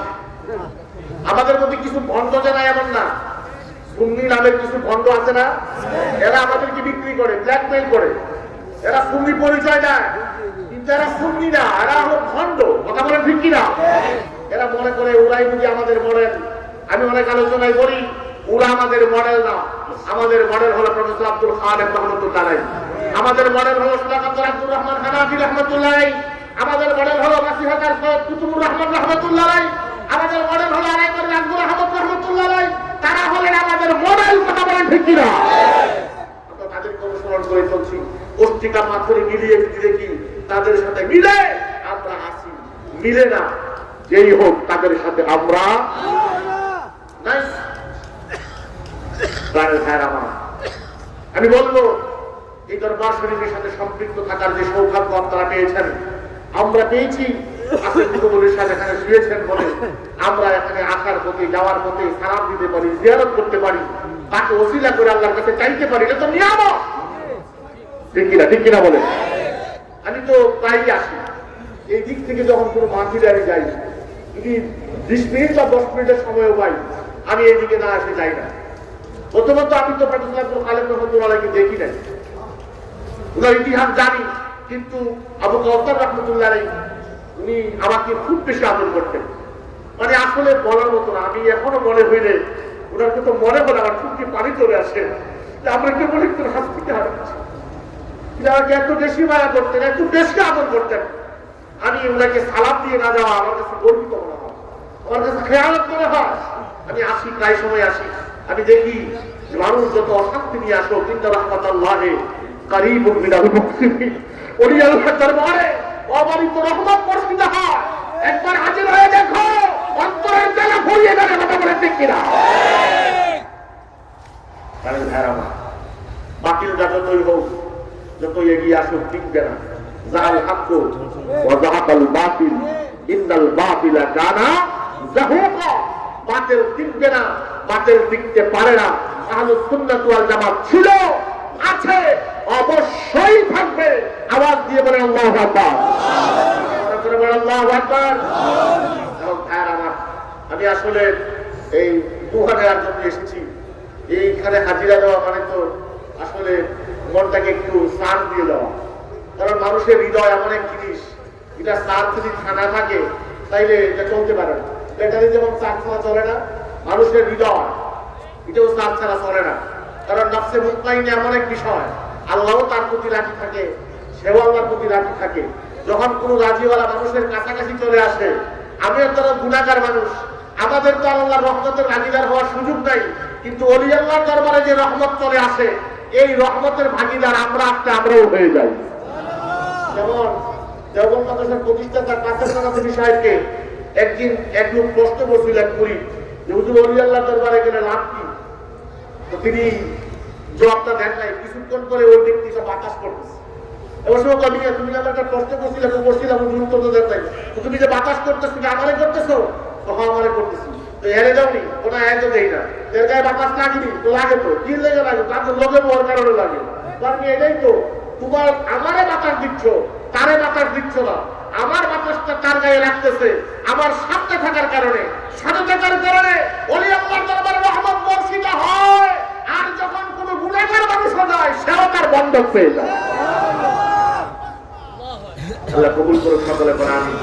আমাদের মধ্যে কিছু ভণ্ড যে নাই এমন না, সুন্নি নামের কিছু ভণ্ড আছে না, এরা আমাদেরকে বিক্রি করে, ব্ল্যাকমেইল করে। এরা সুন্নি পরিচয় দেয় কিন্তু এরা সুন্নি না, এরা হলো ভণ্ড। কথা বলেন ঠিক কিনা? এরা মনে করে ওরাই বুঝি আমাদের মডেল। আমি অনেক আলোচনায় বলি ওরা আমাদের মডেল না, আমাদের মডেল হলো প্রফেসর আব্দুল খালেক রহমতুল্লাহ আলাইহি, আমাদের মডেল হলো সুলাক আব্দুর রহমান হানাফি রহমতুল্লাহ আলাইহি, আমাদের মডেল হলো মাসিহাতার সৈয়দ কুতুবুর রহমান রহমতুল্লাহ আলাইহি, আমাদের মডেল হলো আরাইকার রাজগুল আহমদ রহমতুল্লাহ আলাইহি। তারা হলেন আমাদের মডেল। কথা বলেন ঠিক কিনা? আমরা তাদেরকে অনুসরণ করে চলছি, পত্রিকা মাত্রে মিলিয়ে দেখি তাদের সাথে মিলে আমরা আসি, মিলে না যেই হোক তাদের সাথে আমরা নাই। আমি বলবো এই দরবার শরীফের সাথে সম্পৃক্ত থাকার যে সৌভাগ্য আপনারা পেয়েছেন, আমরা পেয়েছি। এখানে শুয়েছেন বলে আমরা এখানে আসার পথে, যাওয়ার পথে সালাম দিতে পারি, জিয়ারত করতে পারি, তাকে ওসিলা করে আল্লাহর কাছে চাইতে পারি। এটা তো নিয়ামত, ঠিক কিনা? ঠিক কিনা বলে? আমি তো প্রায়ই আসি এই দিক থেকে, যখন কোনো মাহফিলে আমি যাই, যদি 20 মিনিট বা 10 মিনিটের সময়ও পাই, আমি এইদিকে না আসে যাই না। প্রথমত আমি তো প্রফেসর আব্দুল খালেক রহমতুল্লাহ আলাইহিকে দেখি নাই, ওনার ইতিহাস জানি, কিন্তু আবু কাউসার রহমতুল্লাহ আলাইহি উনি আমাকে খুব বেশি আদর করতেন। মানে আসলে বলার মতো না। আমি এখনো মনে হইলে ওনার কথা মনে হলে আমার চোখে পানি চলে আসে যে আমরা কেবল একটু হাসতে হারাচ্ছি। আমাকে এত বেশি মায়া করতেন, এত বেশি আদর করতেন। আমি ওনাকে সালাম দিয়ে না যাওয়া আমার কাছে গর্বিত মনে হয়, আমার কাছে খেয়ালত মনে হয়। আমি আসি, প্রায় সময় আসি, আমি দেখি যে মানুষ যত অশান্তি নিয়ে আসো কিন্তু রাহমাতুল্লাহি কারীবুম মিনাল মুহসিনিন, ওলি আল্লাহর দরবারে অবারিত রহমত বর্ষিত হয়। একবার হাজির হয়ে দেখো, অন্তরের জ্বালা ভরিয়ে যাবে। কথা বলে ঠিক কিনা? কারণ ভাইরা আমার, বাতিলটা যতই হোক, যতই এগিয়ে আসুক, টিকবে না। যাহাল হাক্কু ওয়া যাহাকাল বাতিল ইন্নাল বাতিলা কানা যাহুকা। বাতিল টিকবে না, বাতিল টিকতে পারে না। আহলুস সুন্নাত ওয়াল জামাত ছিল, আছে, অবশ্যই থাকবে। আওয়াজ দিয়ে বলেন আল্লাহু আকবার। আল্লাহু আকবার। আমি আসলে এই দুহা দেওয়ার জন্য এসেছি। এইখানে হাজিরা দেওয়া মানে তো আসলে মনটাকে একটু সার দিয়ে দেওয়া। কারণ মানুষের হৃদয় এমন এক জিনিস, এটা সার যদি থানা থাকে তাইলে এটা চলতে পারে না। ব্যাটারি যেমন চার ছাড়া চলে না, মানুষের হৃদয় এটাও চার ছাড়া চলে না। কারণ নফসে মুতমাইন্না এমন এক বিষয়, আল্লাহও তার প্রতি রাজি থাকে, সেও আল্লাহর প্রতি রাজি থাকে। যখন কোনো রাজিওয়ালা মানুষের কাছাকাছি চলে আসে, আমি একটা গুনাহগার মানুষ, আমাদের তো আল্লাহর রহমতের ভাগিদার হওয়ার সুযোগ নাই, কিন্তু ওলি আল্লাহর দরবারে যে রহমত চলে আসে, এই রহমতের ভাগিদার আমরা আসতে আমরাও হয়ে যাই। যেমন দেওবন্দ মাদ্রাসার প্রতিষ্ঠাতা কাসেম নানাতুবি সাহেবকে একদিন এক লোক প্রশ্ন করছিল, এক মুরিদ, যে হুজুর ওলি আল্লাহর দরবারে গেলে লাভ কি? তো তিনি জবাবটা দেন নাই। কিছুক্ষণ পরে ওই ব্যক্তিটা বাতাস করতেছে। এবার সময় কমিয়া, তুমি আমার একটা প্রশ্ন করছিলে, করছিলাম, উত্তর তো দেন নাই। তুমি যে বাতাস করতেছো, আমারে করতেছো? তখন আমারে করতেছি। তো এড়ে যাওনি, কোনো এত দেই না। এর গায়ে বাতাস লাগেনি তো, লাগে তো, কি লেগে লাগে? তার তো লোকে হওয়ার কারণে লাগে। কারণ এটাই তো, তোমার আমারে বাতাস দিচ্ছ, তারে বাতাস দিচ্ছ না। আমার বাতাসটা তার গায়ে লাগতেছে, আমার সাথে থাকার কারণে, সাথে থাকার কারণে ওলি আল্লাহর দরবারে রহমত বর্ষিত হয়। আর যখন কোনো গুনাহগার মানুষ যায়, সেও তার বন্ধক পেয়ে যায়। আল্লাহ কবুল করুন সকলে। আমিন।